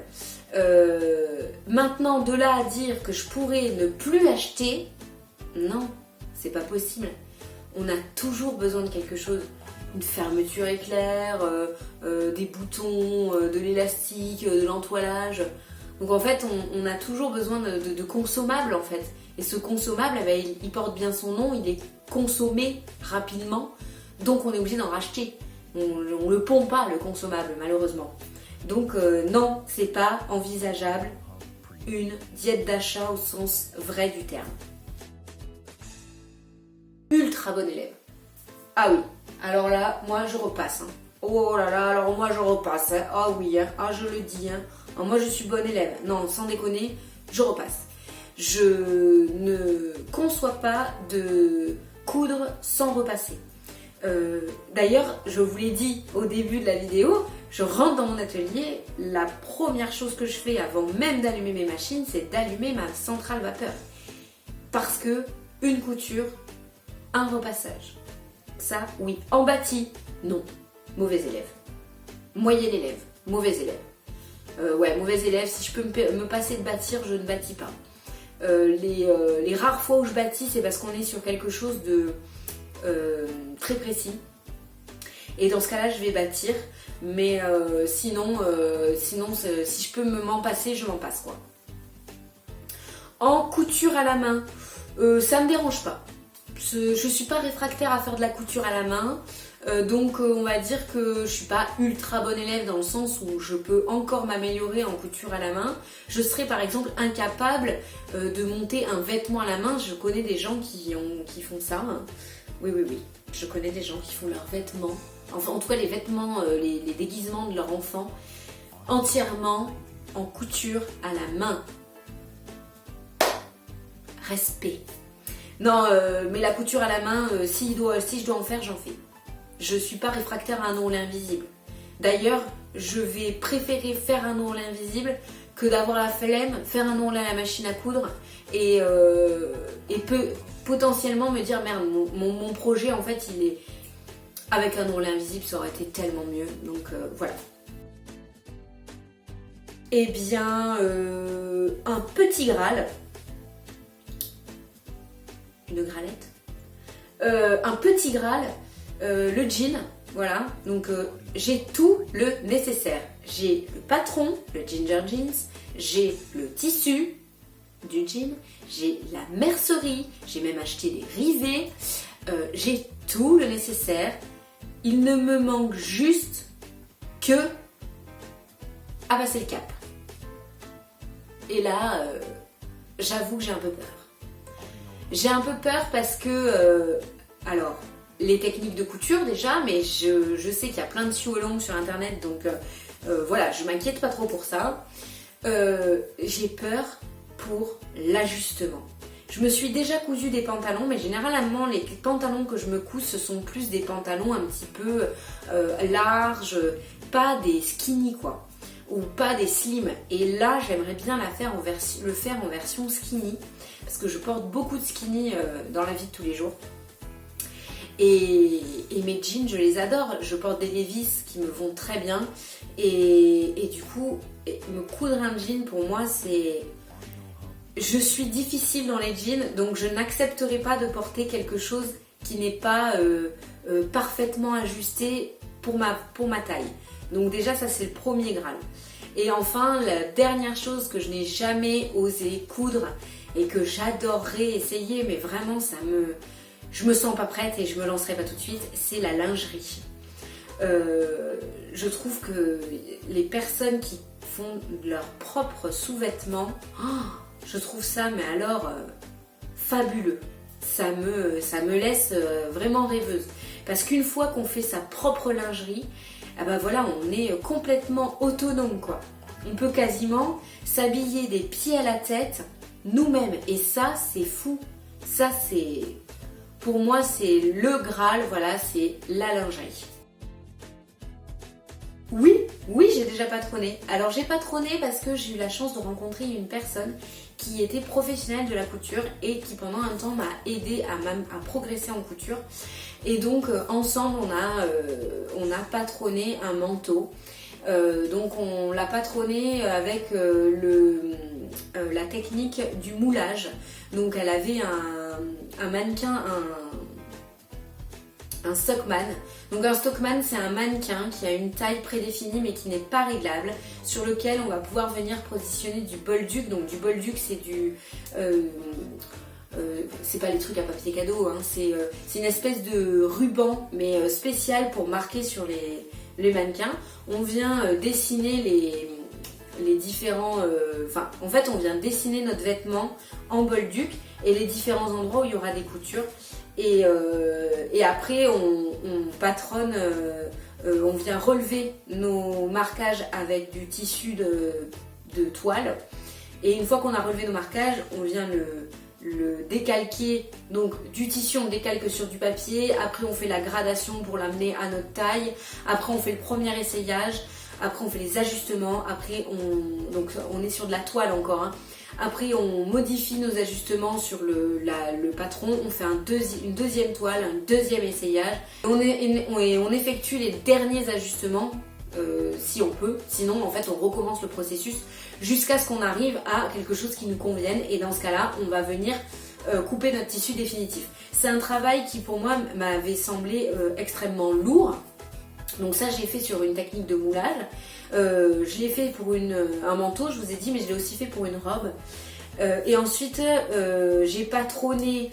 Maintenant, de là à dire que je pourrais ne plus acheter, non, c'est pas possible. On a toujours besoin de quelque chose. Une fermeture éclair, des boutons, de l'élastique, de l'entoilage. Donc en fait, on a toujours besoin de consommables en fait. Et ce consommable, il porte bien son nom, il est consommé rapidement, donc on est obligé d'en racheter. On le pompe pas, le consommable, malheureusement. Donc non, c'est pas envisageable une diète d'achat au sens vrai du terme. Ultra bon élève. Ah oui, alors là, moi je repasse. Hein. Oh là là, alors moi je repasse. Hein. Ah oui, hein. Ah je le dis. Hein. Alors, moi je suis bonne élève. Non, sans déconner, je repasse. Je ne conçois pas de coudre sans repasser. D'ailleurs, je vous l'ai dit au début de la vidéo, je rentre dans mon atelier, la première chose que je fais avant même d'allumer mes machines, c'est d'allumer ma centrale vapeur. Parce que une couture, un repassage. Ça, oui. En bâti, non. Mauvais élève. Moyen élève. Mauvais élève. Ouais, mauvais élève. Si je peux me passer de bâtir, je ne bâtis pas. Les rares fois où je bâtis, c'est parce qu'on est sur quelque chose de très précis. Et dans ce cas-là, je vais bâtir. Mais sinon, si je peux m'en passer, je m'en passe quoi. En couture à la main, ça me dérange pas. Je suis pas réfractaire à faire de la couture à la main. Donc on va dire que je suis pas ultra bonne élève dans le sens où je peux encore m'améliorer en couture à la main. Je serais par exemple incapable de monter un vêtement à la main. Je connais des gens qui font ça. Oui. Je connais des gens qui font leurs vêtements, enfin en tout cas les vêtements, les déguisements de leurs enfants entièrement en couture à la main. Respect. Non, mais la couture à la main, si je dois en faire, j'en fais. Je suis pas réfractaire à un ourlet invisible. D'ailleurs, je vais préférer faire un ourlet invisible que d'avoir la flemme, faire un ourlet à la machine à coudre et potentiellement me dire merde, mon projet en fait il est avec un ourlet invisible, ça aurait été tellement mieux. Donc voilà. Eh bien, un petit Graal. Une gralette. Un petit Graal. Le jean, voilà, donc j'ai tout le nécessaire. J'ai le patron, le Ginger Jeans, j'ai le tissu du jean, j'ai la mercerie, j'ai même acheté des rivets, j'ai tout le nécessaire. Il ne me manque juste que à passer le cap. Et là, j'avoue que j'ai un peu peur. J'ai un peu peur parce que, alors, les techniques de couture déjà, mais je sais qu'il y a plein de sioulongs sur internet, donc voilà, je m'inquiète pas trop pour ça. J'ai peur pour l'ajustement. Je me suis déjà cousu des pantalons, mais généralement les pantalons que je me couds, ce sont plus des pantalons un petit peu larges, pas des skinny quoi, ou pas des slim. Et là, j'aimerais bien le faire en version skinny, parce que je porte beaucoup de skinny dans la vie de tous les jours. Et mes jeans, je les adore. Je porte des Levi's qui me vont très bien. Et du coup, me coudre un jean, pour moi, c'est... Je suis difficile dans les jeans, donc je n'accepterai pas de porter quelque chose qui n'est pas parfaitement ajusté pour ma taille. Donc déjà, ça c'est le premier Graal. Et enfin, la dernière chose que je n'ai jamais osé coudre et que j'adorerais essayer, mais vraiment je me sens pas prête et je me lancerai pas tout de suite, c'est la lingerie. Je trouve que les personnes qui font leurs propres sous-vêtements, je trouve ça, mais alors, fabuleux. Ça me laisse vraiment rêveuse. Parce qu'une fois qu'on fait sa propre lingerie, ah ben voilà, on est complètement autonome quoi. On peut quasiment s'habiller des pieds à la tête nous-mêmes. Et ça, c'est fou. Ça, c'est... Pour moi, c'est le Graal, voilà, c'est la lingerie. Oui, j'ai déjà patronné. Alors j'ai patronné parce que j'ai eu la chance de rencontrer une personne qui était professionnelle de la couture et qui pendant un temps m'a aidé à progresser en couture. Et donc ensemble on a patronné un manteau. Donc on l'a patronné avec la technique du moulage. Donc elle avait un mannequin, un stockman. Donc un stockman, c'est un mannequin qui a une taille prédéfinie mais qui n'est pas réglable, sur lequel on va pouvoir venir positionner du bolduc. Donc du bolduc, c'est du... c'est pas les trucs à papier cadeau, hein. C'est une espèce de ruban mais spécial pour marquer sur les mannequins. On vient dessiner les différents... en fait, on vient dessiner notre vêtement en bolduc et les différents endroits où il y aura des coutures. Et après, on patronne, on vient relever nos marquages avec du tissu de toile. Et une fois qu'on a relevé nos marquages, on vient le décalquer. Donc du tissu, on décalque sur du papier. Après, on fait la gradation pour l'amener à notre taille. Après, on fait le premier essayage. Après, on fait les ajustements. Après, donc on est sur de la toile encore, hein. Après, on modifie nos ajustements sur le patron, on fait une deuxième toile, un deuxième essayage. On effectue les derniers ajustements si on peut. Sinon, en fait, on recommence le processus jusqu'à ce qu'on arrive à quelque chose qui nous convienne. Et dans ce cas-là, on va venir couper notre tissu définitif. C'est un travail qui, pour moi, m'avait semblé extrêmement lourd. Donc ça, j'ai fait sur une technique de moulage. Je l'ai fait pour un manteau, je vous ai dit, mais je l'ai aussi fait pour une robe. Et ensuite, j'ai patronné,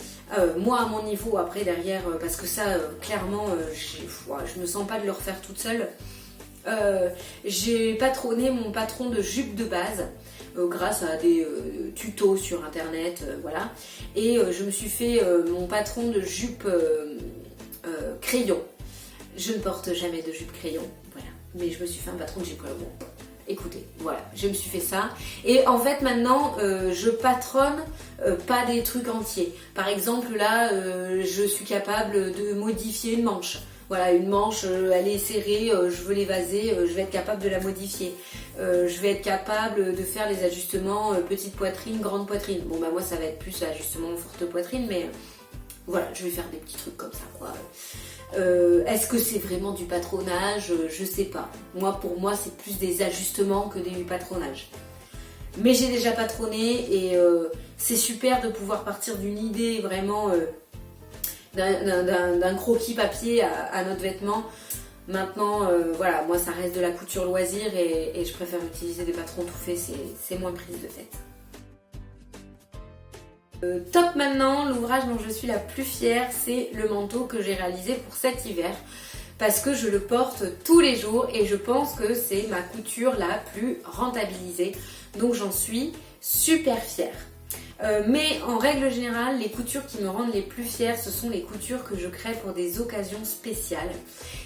moi à mon niveau, après derrière, parce que ça, clairement, je me sens pas de le refaire toute seule. J'ai patronné mon patron de jupe de base, grâce à des tutos sur internet, voilà. Et je me suis fait mon patron de jupe crayon. Je ne porte jamais de jupe crayon, voilà. Mais je me suis fait un patron de jupe crayon. Bon, écoutez, voilà, je me suis fait ça. Et en fait, maintenant, je patronne pas des trucs entiers. Par exemple, là, je suis capable de modifier une manche. Voilà, une manche, elle est serrée, je veux l'évaser, je vais être capable de la modifier. Je vais être capable de faire les ajustements petite poitrine, grande poitrine. Bon, bah moi, ça va être plus ajustement forte poitrine, mais voilà, je vais faire des petits trucs comme ça, quoi. Est-ce que c'est vraiment du patronage? Je sais pas. Pour moi, c'est plus des ajustements que du patronage. Mais j'ai déjà patronné et c'est super de pouvoir partir d'une idée vraiment d'un croquis papier à notre vêtement. Maintenant, voilà, moi ça reste de la couture loisir et je préfère utiliser des patrons tout faits, c'est moins prise de tête. Top maintenant, l'ouvrage dont je suis la plus fière, c'est le manteau que j'ai réalisé pour cet hiver parce que je le porte tous les jours et je pense que c'est ma couture la plus rentabilisée, donc j'en suis super fière. Mais en règle générale, les coutures qui me rendent les plus fières, ce sont les coutures que je crée pour des occasions spéciales.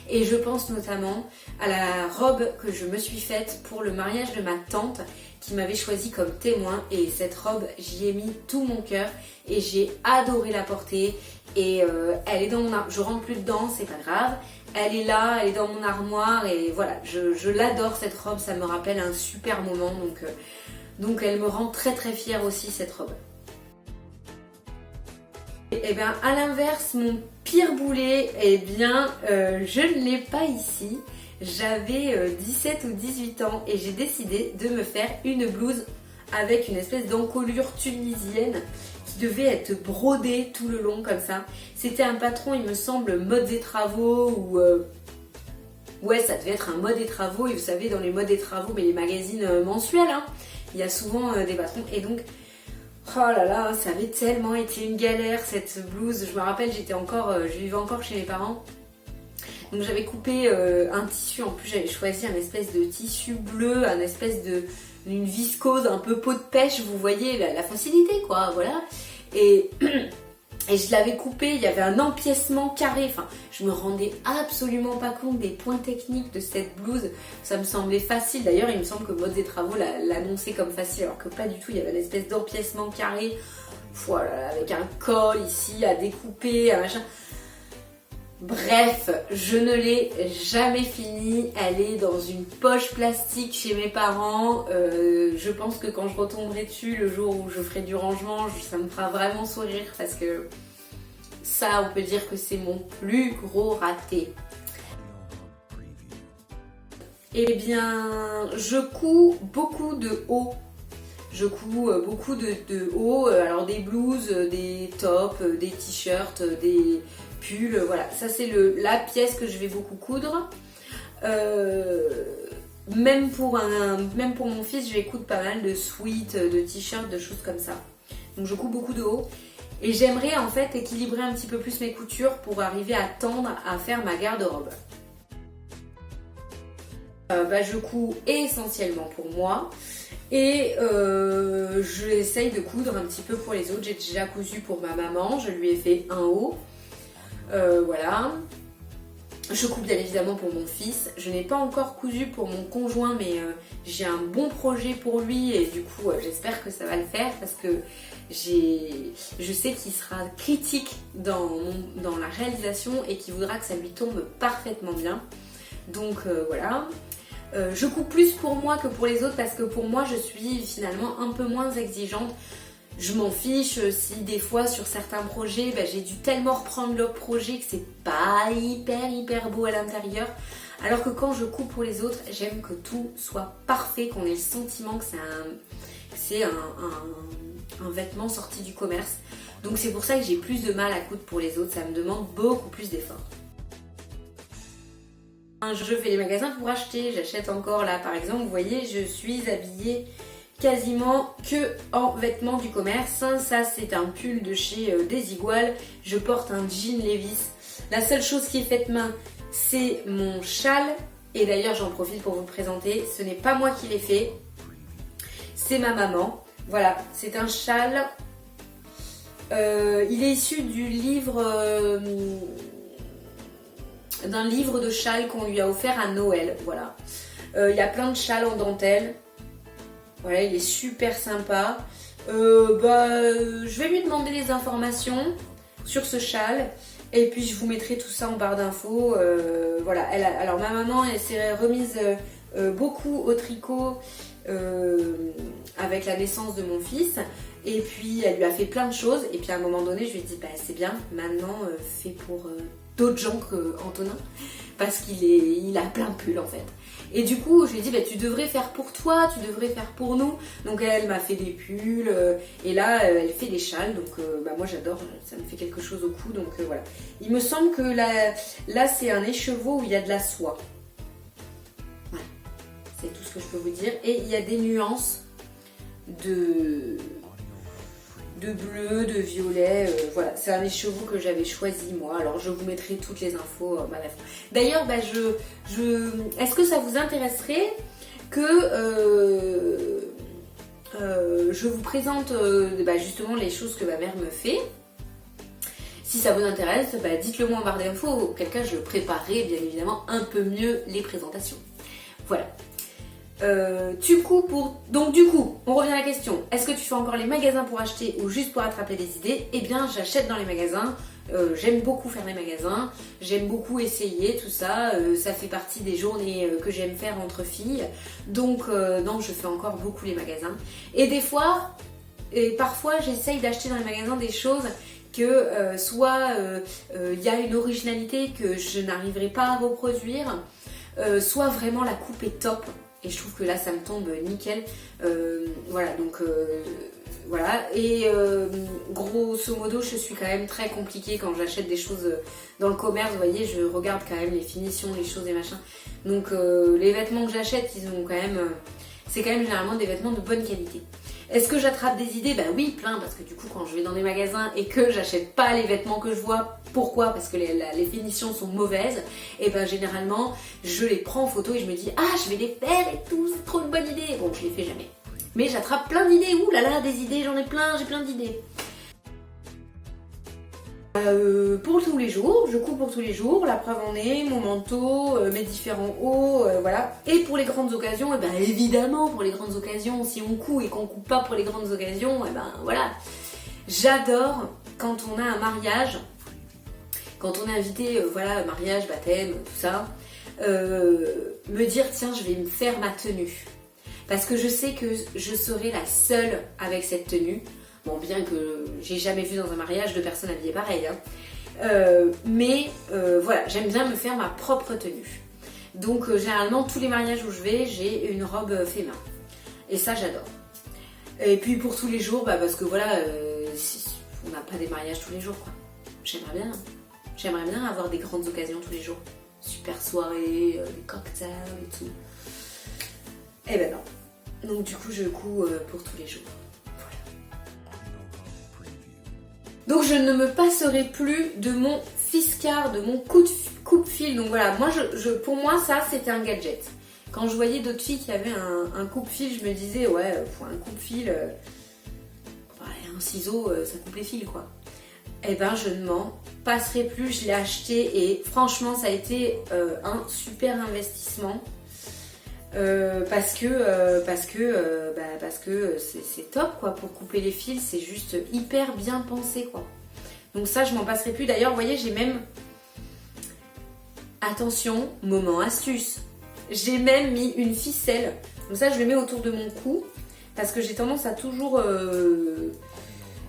Et je pense notamment à la robe que je me suis faite pour le mariage de ma tante qui m'avait choisi comme témoin. Et cette robe, j'y ai mis tout mon cœur et j'ai adoré la porter. Et elle est dans mon armoire, je rentre plus dedans, c'est pas grave. Elle est là, elle est dans mon armoire et voilà, je l'adore cette robe, ça me rappelle un super moment. Donc elle me rend très très fière aussi cette robe. Et bien à l'inverse, mon pire boulet, eh bien je ne l'ai pas ici. J'avais 17 ou 18 ans et j'ai décidé de me faire une blouse avec une espèce d'encolure tunisienne qui devait être brodée tout le long comme ça. C'était un patron, il me semble, Mode et Travaux ou... Ouais, ça devait être un Mode et Travaux et vous savez dans les Modes et Travaux, mais les magazines mensuels, hein, il y a souvent des patrons et donc... Oh là là, ça avait tellement été une galère cette blouse. Je me rappelle, je vivais encore chez mes parents. Donc j'avais coupé un tissu, en plus j'avais choisi un espèce de tissu bleu, une viscose un peu peau de pêche, vous voyez la facilité quoi, voilà. Et je l'avais coupé, il y avait un empiècement carré, enfin je me rendais absolument pas compte des points techniques de cette blouse, ça me semblait facile, d'ailleurs il me semble que Modes et Travaux l'annonçait comme facile alors que pas du tout, il y avait une espèce d'empiècement carré, voilà, avec un col ici à découper, un machin. Bref, je ne l'ai jamais finie, elle est dans une poche plastique chez mes parents, je pense que quand je retomberai dessus le jour où je ferai du rangement, ça me fera vraiment sourire parce que ça on peut dire que c'est mon plus gros raté. Eh bien, je couds beaucoup de hauts. Je couds beaucoup de hauts, alors des blouses, des tops, des t-shirts, des pulls, voilà. Ça c'est la pièce que je vais beaucoup coudre. Même pour mon fils, je vais coudre pas mal de sweats, de t-shirts, de choses comme ça. Donc je couds beaucoup de hauts. Et j'aimerais en fait équilibrer un petit peu plus mes coutures pour arriver à tendre à faire ma garde-robe. Je couds essentiellement pour moi. Et j'essaye de coudre un petit peu pour les autres. J'ai déjà cousu pour ma maman, je lui ai fait un haut. Voilà. Je couds bien évidemment pour mon fils. Je n'ai pas encore cousu pour mon conjoint, mais j'ai un bon projet pour lui et du coup j'espère que ça va le faire parce que je sais qu'il sera critique dans la réalisation et qu'il voudra que ça lui tombe parfaitement bien. Donc voilà. Je couds plus pour moi que pour les autres parce que pour moi je suis finalement un peu moins exigeante. Je m'en fiche si des fois sur certains projets j'ai dû tellement reprendre le projet que c'est pas hyper beau à l'intérieur. Alors que quand je couds pour les autres, j'aime que tout soit parfait, qu'on ait le sentiment que c'est un vêtement sorti du commerce. Donc c'est pour ça que j'ai plus de mal à coudre pour les autres, ça me demande beaucoup plus d'efforts. Je fais les magasins pour acheter, j'achète encore là par exemple, vous voyez, je suis habillée quasiment que en vêtements du commerce. Ça c'est un pull de chez Desigual, je porte un jean Levi's. La seule chose qui est faite main, c'est mon châle et d'ailleurs j'en profite pour vous le présenter, ce n'est pas moi qui l'ai fait, c'est ma maman. Voilà, c'est un châle, il est issu du livre... d'un livre de châles qu'on lui a offert à Noël, voilà. Il y a plein de châles en dentelle. Voilà, il est super sympa. Je vais lui demander des informations sur ce châle et puis je vous mettrai tout ça en barre d'infos. Voilà. Alors ma maman, elle s'est remise beaucoup au tricot avec la naissance de mon fils. Et puis elle lui a fait plein de choses. Et puis à un moment donné, je lui ai dit c'est bien, maintenant fais pour d'autres gens qu'Antonin, parce qu'il a plein de pulls en fait. Et du coup je lui ai dit tu devrais faire pour toi, tu devrais faire pour nous. Donc elle m'a fait des pulls et là elle fait des châles, donc moi j'adore, ça me fait quelque chose au cou, donc voilà. Il me semble que là c'est un écheveau où il y a de la soie. Voilà, c'est tout ce que je peux vous dire. Et il y a des nuances de bleu, de violet, voilà, c'est un écheveau que j'avais choisi moi, alors je vous mettrai toutes les infos, bref. D'ailleurs, est-ce que ça vous intéresserait que je vous présente justement les choses que ma mère me fait. Si ça vous intéresse, dites-le moi en barre d'infos, auquel cas je préparerai bien évidemment un peu mieux les présentations. Voilà. Du coup, on revient à la question, est-ce que tu fais encore les magasins pour acheter ou juste pour attraper des idées? Eh bien, j'achète dans les magasins, j'aime beaucoup faire les magasins, j'aime beaucoup essayer tout ça, ça fait partie des journées que j'aime faire entre filles, donc je fais encore beaucoup les magasins. Et des fois, et parfois, j'essaye d'acheter dans les magasins des choses que soit il y a une originalité que je n'arriverai pas à reproduire, soit vraiment la coupe est top et je trouve que là ça me tombe nickel. Voilà, et grosso modo je suis quand même très compliquée quand j'achète des choses dans le commerce, vous voyez, je regarde quand même les finitions, les choses et machin, donc les vêtements que j'achète, c'est quand même généralement des vêtements de bonne qualité. Est-ce que j'attrape des idées? Bah oui, plein, parce que du coup quand je vais dans des magasins et que j'achète pas les vêtements que je vois, pourquoi? Parce que les finitions sont mauvaises, et ben généralement je les prends en photo et je me dis ah je vais les faire et tout, c'est trop une bonne idée. Bon, je les fais jamais. Mais j'attrape plein d'idées, ouh là là, des idées, j'en ai plein, j'ai plein d'idées. Pour tous les jours, je couds pour tous les jours, la preuve en est, mon manteau, mes différents hauts, voilà. Et pour les grandes occasions, et ben évidemment pour les grandes occasions, si on coud et qu'on coud pas pour les grandes occasions, et ben voilà. J'adore quand on a un mariage, quand on est invité, mariage, baptême, tout ça, me dire tiens je vais me faire ma tenue. Parce que je sais que je serai la seule avec cette tenue. Bon, bien que j'ai jamais vu dans un mariage deux personnes habillées pareil, hein. Voilà, j'aime bien me faire ma propre tenue. Donc généralement tous les mariages où je vais, j'ai une robe fait main. Et ça j'adore. Et puis pour tous les jours, parce que voilà, on n'a pas des mariages tous les jours quoi. J'aimerais bien avoir des grandes occasions tous les jours. Super soirée, des cocktails et tout. Eh ben non. Donc du coup je couds pour tous les jours. Donc je ne me passerai plus de mon Fiskars, de mon coupe-fil. Donc voilà, moi pour moi ça c'était un gadget. Quand je voyais d'autres filles qui avaient un coupe-fil, je me disais ouais, pour un coupe-fil, un ciseau, ça coupe les fils quoi. Eh ben je ne m'en passerai plus, je l'ai acheté et franchement ça a été un super investissement. Parce que c'est top quoi, pour couper les fils, c'est juste hyper bien pensé quoi. Donc ça je m'en passerai plus. D'ailleurs vous voyez j'ai même, attention, moment astuce, j'ai même mis une ficelle, comme ça je le mets autour de mon cou, parce que j'ai tendance à toujours,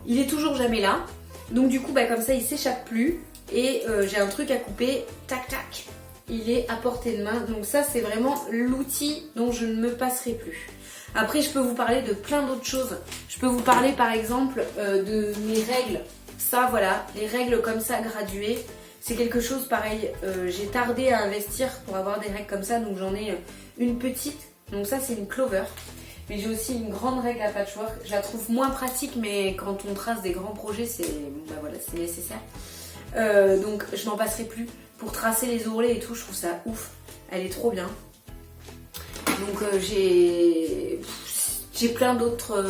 il est toujours jamais là, donc du coup comme ça il s'échappe plus, et j'ai un truc à couper, tac tac. Il est à portée de main, donc ça c'est vraiment l'outil dont je ne me passerai plus. Après je peux vous parler de plein d'autres choses. Je peux vous parler par exemple de mes règles. Ça voilà, les règles comme ça graduées, c'est quelque chose pareil. J'ai tardé à investir pour avoir des règles comme ça, donc j'en ai une petite. Donc ça c'est une Clover. Mais j'ai aussi une grande règle à patchwork. Je la trouve moins pratique, mais quand on trace des grands projets, c'est nécessaire. Donc je m'en passerai plus. Pour tracer les ourlets et tout, je trouve ça ouf. Elle est trop bien. Donc j'ai plein d'autres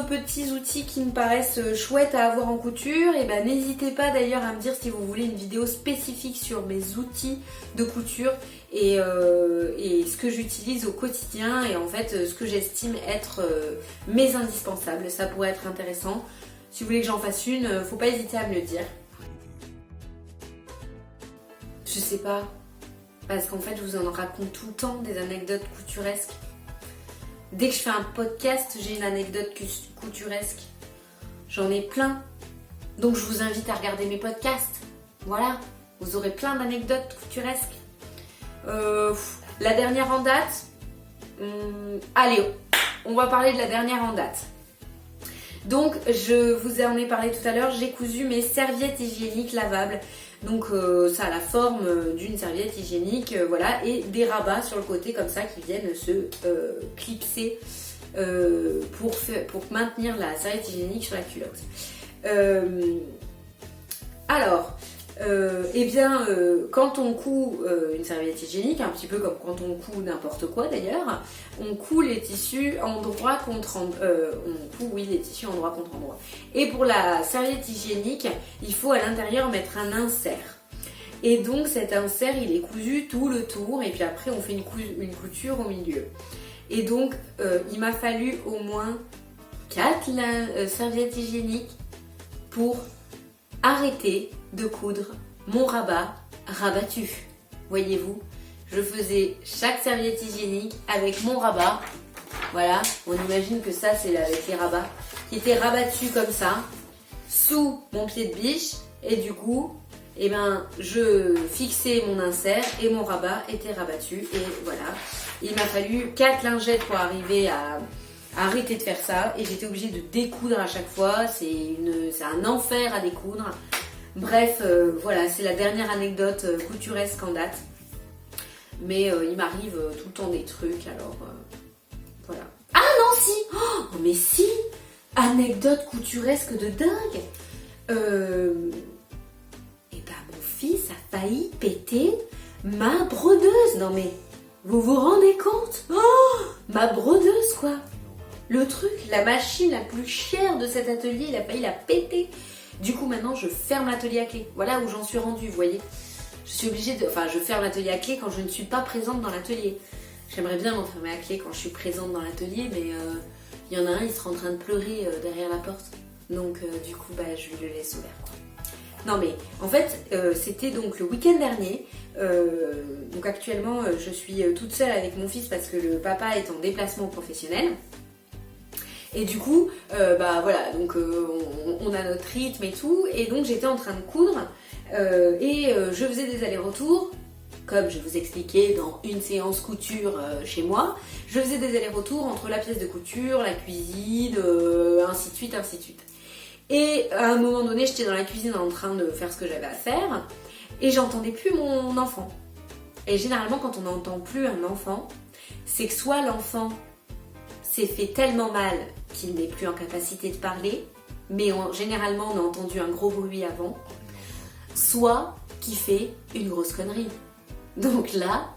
petits outils qui me paraissent chouettes à avoir en couture. Et n'hésitez pas d'ailleurs à me dire si vous voulez une vidéo spécifique sur mes outils de couture et ce que j'utilise au quotidien et en fait ce que j'estime être mes indispensables. Ça pourrait être intéressant. Si vous voulez que j'en fasse une, faut pas hésiter à me le dire. Je sais pas, parce qu'en fait je vous en raconte tout le temps des anecdotes couturesques. Dès que je fais un podcast, j'ai une anecdote couturesque. J'en ai plein. Donc je vous invite à regarder mes podcasts. Voilà, vous aurez plein d'anecdotes couturesques. La dernière en date, allez, on va parler de la dernière en date. Donc je vous en ai parlé tout à l'heure, j'ai cousu mes serviettes hygiéniques lavables. Donc ça a la forme d'une serviette hygiénique, voilà, et des rabats sur le côté comme ça qui viennent se clipser pour maintenir la serviette hygiénique sur la culotte. Alors, Quand on coud une serviette hygiénique, un petit peu comme quand on coud n'importe quoi d'ailleurs, on coud les tissus endroit contre les tissus endroit contre endroit. Et pour la serviette hygiénique, il faut à l'intérieur mettre un insert. Et donc cet insert, il est cousu tout le tour, et puis après on fait une couture au milieu. Et donc il m'a fallu au moins 4 serviettes hygiéniques pour arrêter de coudre mon rabat rabattu. Voyez-vous, je faisais chaque serviette hygiénique avec mon rabat. Voilà, on imagine que ça c'est avec les rabats qui étaient rabattus comme ça sous mon pied de biche, et du coup je fixais mon insert et mon rabat était rabattu, et voilà. Il m'a fallu 4 lingettes pour arriver à arrêter de faire ça, et j'étais obligée de découdre à chaque fois. C'est un enfer à découdre. Bref, voilà, c'est la dernière anecdote couturesque en date. Mais il m'arrive tout le temps des trucs, alors voilà. Ah non, si! Oh, mais si! Anecdote couturesque de dingue! Mon fils a failli péter ma brodeuse. Non mais, vous vous rendez compte? Oh, ma brodeuse quoi! Le truc, la machine la plus chère de cet atelier, il a failli la péter. Du coup, maintenant, je ferme l'atelier à clé. Voilà où j'en suis rendue, vous voyez. Je suis obligée de... Enfin, je ferme l'atelier à clé quand je ne suis pas présente dans l'atelier. J'aimerais bien m'enfermer à clé quand je suis présente dans l'atelier, mais il y en a un, il sera en train de pleurer derrière la porte. Donc, du coup, je lui le laisse ouvert, quoi. Non, mais en fait, c'était donc le week-end dernier. Donc, actuellement, je suis toute seule avec mon fils parce que le papa est en déplacement professionnel. Et du coup, voilà, donc on a notre rythme et tout, et donc j'étais en train de coudre, je faisais des allers-retours, comme je vous expliquais dans une séance couture chez moi, je faisais des allers-retours entre la pièce de couture, la cuisine, ainsi de suite, ainsi de suite. Et à un moment donné, j'étais dans la cuisine en train de faire ce que j'avais à faire, et j'entendais plus mon enfant. Et généralement, quand on n'entend plus un enfant, c'est que soit l'enfant s'est fait tellement mal qu'il n'est plus en capacité de parler, mais généralement on a entendu un gros bruit avant, soit qu'il fait une grosse connerie. Donc là,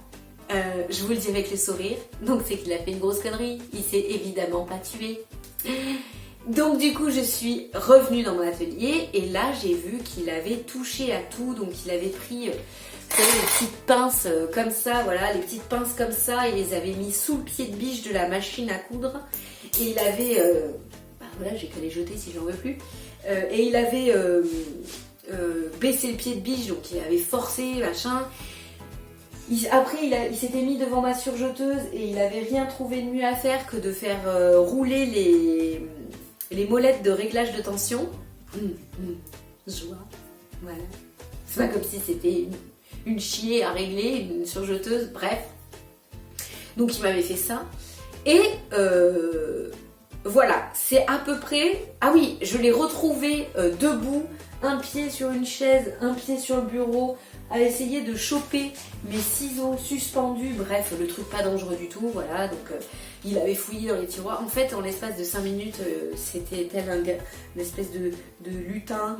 je vous le dis avec le sourire, donc c'est qu'il a fait une grosse connerie, il s'est évidemment pas tué. Donc du coup je suis revenue dans mon atelier, et là j'ai vu qu'il avait touché à tout, donc il avait pris... Vous savez, les petites pinces comme ça, voilà, les petites pinces comme ça, il les avait mis sous le pied de biche de la machine à coudre, et il avait, voilà, j'ai qu'à les jeter si j'en veux plus, et il avait baissé le pied de biche, donc il avait forcé, machin. Après, il s'était mis devant ma surjeteuse, et il avait rien trouvé de mieux à faire que de faire rouler les molettes de réglage de tension. Joie, voilà. C'est pas comme si c'était une chier à régler, une surjeteuse, bref. Donc il m'avait fait ça. Et voilà, c'est à peu près... Ah oui, je l'ai retrouvé debout, un pied sur une chaise, un pied sur le bureau, à essayer de choper mes ciseaux suspendus, bref, le truc pas dangereux du tout, voilà. Donc il avait fouillé dans les tiroirs. En fait, en l'espace de 5 minutes, c'était tel une espèce de lutin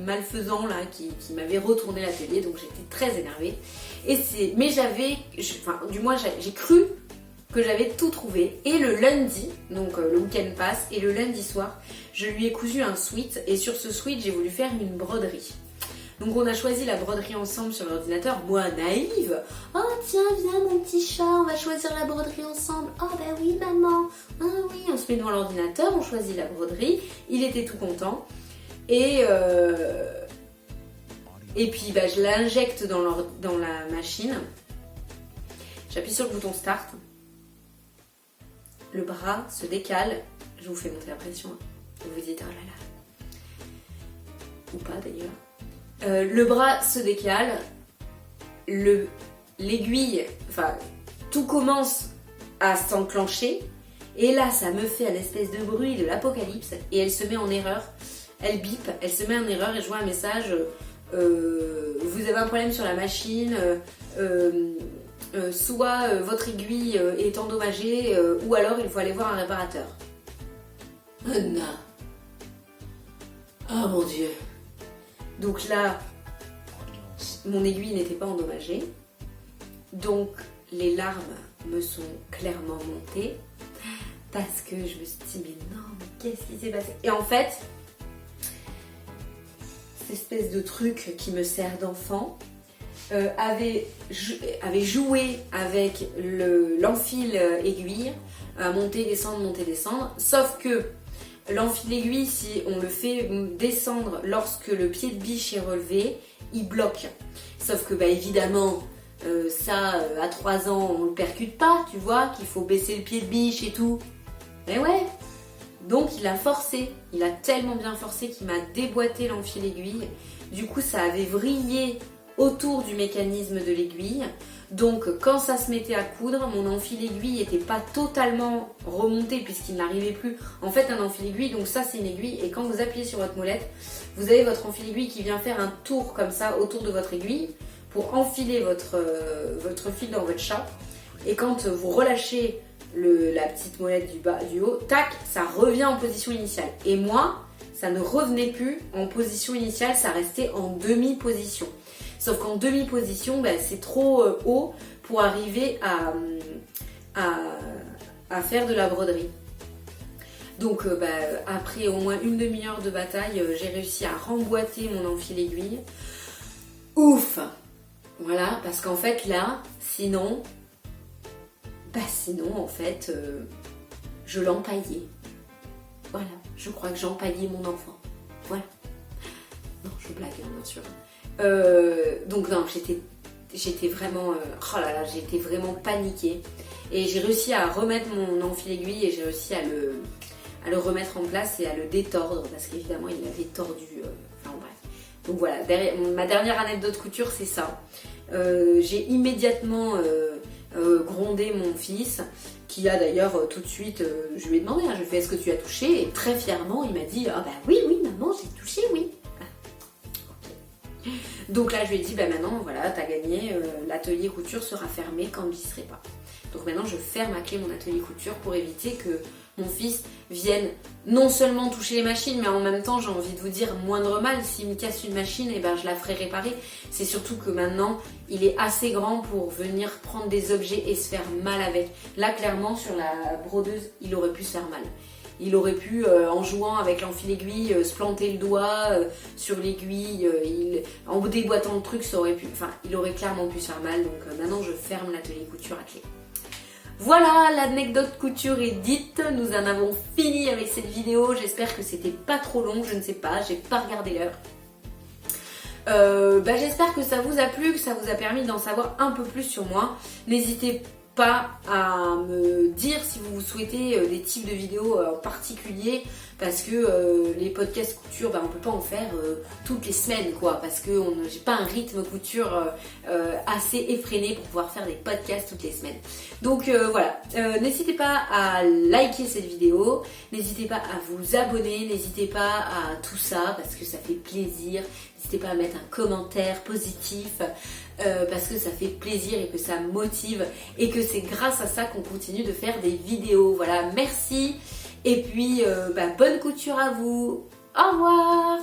malfaisant là, qui m'avait retourné l'atelier, donc j'étais très énervée. Mais du moins j'ai cru que j'avais tout trouvé. Et le lundi, donc le week-end passe, et le lundi soir, je lui ai cousu un sweat, et sur ce sweat, j'ai voulu faire une broderie. Donc on a choisi la broderie ensemble sur l'ordinateur, moi naïve. Oh tiens, viens mon petit chat, on va choisir la broderie ensemble. Oh bah oui maman, ah oui, on se met devant l'ordinateur, on choisit la broderie. Il était tout content. Et puis je l'injecte dans la machine. J'appuie sur le bouton start. Le bras se décale. Je vous fais monter la pression. Vous vous dites, oh là là. Ou pas d'ailleurs. Le bras se décale, l'aiguille, enfin tout commence à s'enclencher, et là ça me fait un espèce de bruit de l'apocalypse, et elle se met en erreur, elle bip, elle se met en erreur, et je vois un message, vous avez un problème sur la machine, soit votre aiguille est endommagée, ou alors il faut aller voir un réparateur. Non. Oh mon Dieu. Donc là, mon aiguille n'était pas endommagée. Donc les larmes me sont clairement montées parce que je me suis dit mais non, mais qu'est-ce qui s'est passé? Et en fait, cette espèce de truc qui me sert d'enfant avait joué avec l'enfil aiguille, monter, descendre, sauf que l'enfil aiguille, si on le fait descendre lorsque le pied de biche est relevé, il bloque. Sauf que bah évidemment, à 3 ans, on le percute pas, tu vois, qu'il faut baisser le pied de biche et tout. Mais ouais, donc il a forcé, il a tellement bien forcé qu'il m'a déboîté l'enfil aiguille. Du coup, ça avait vrillé autour du mécanisme de l'aiguille. Donc quand ça se mettait à coudre, mon enfil aiguille n'était pas totalement remonté puisqu'il n'arrivait plus. En fait, un enfil aiguille, donc ça c'est une aiguille, et quand vous appuyez sur votre molette, vous avez votre enfil aiguille qui vient faire un tour comme ça autour de votre aiguille pour enfiler votre fil dans votre chat. Et quand vous relâchez la petite molette du haut, tac, ça revient en position initiale. Et moi, ça ne revenait plus en position initiale, ça restait en demi-position. Sauf qu'en demi-position, bah, c'est trop haut pour arriver à faire de la broderie. Donc après au moins une demi-heure de bataille, j'ai réussi à remboîter mon enfil aiguille. Ouf! Voilà, parce qu'en fait là, sinon en fait, je l'empaillais. Voilà, je crois que j'empaillais mon enfant. Voilà. Non, je blague, hein, bien sûr. Donc non, j'étais vraiment, oh là là, j'étais vraiment paniquée. Et j'ai réussi à remettre mon enfil aiguille et j'ai réussi à le remettre en place et à le détordre parce qu'évidemment il avait tordu. Enfin bref. Donc voilà, ma dernière anecdote couture, c'est ça. J'ai immédiatement grondé mon fils, qui a d'ailleurs tout de suite, je lui ai demandé, je lui ai fait est-ce que tu as touché, et très fièrement il m'a dit ah bah oui maman, j'ai touché, oui. Donc là je lui ai dit bah maintenant voilà, t'as gagné, l'atelier couture sera fermé quand j'y serai pas. Donc maintenant je ferme à clé mon atelier couture pour éviter que mon fils vienne non seulement toucher les machines, mais en même temps j'ai envie de vous dire moindre mal, s'il me casse une machine, et ben je la ferai réparer. C'est surtout que maintenant il est assez grand pour venir prendre des objets et se faire mal avec. Là clairement sur la brodeuse il aurait pu se faire mal. Il aurait pu, en jouant avec l'enfil aiguille, se planter le doigt sur l'aiguille, en déboîtant le truc, ça aurait pu, enfin, il aurait clairement pu se faire mal. Donc maintenant, je ferme l'atelier couture à clé. Voilà, l'anecdote couture est dite. Nous en avons fini avec cette vidéo. J'espère que c'était pas trop long. Je ne sais pas, j'ai pas regardé l'heure. J'espère que ça vous a plu, que ça vous a permis d'en savoir un peu plus sur moi. N'hésitez pas à me dire si vous souhaitez des types de vidéos en particulier, parce que les podcasts couture, on peut pas en faire toutes les semaines quoi, parce que j'ai pas un rythme couture assez effréné pour pouvoir faire des podcasts toutes les semaines. Donc voilà, n'hésitez pas à liker cette vidéo, n'hésitez pas à vous abonner, n'hésitez pas à tout ça parce que ça fait plaisir. N'hésitez pas à mettre un commentaire positif parce que ça fait plaisir et que ça motive et que c'est grâce à ça qu'on continue de faire des vidéos. Voilà, merci et puis bonne couture à vous. Au revoir.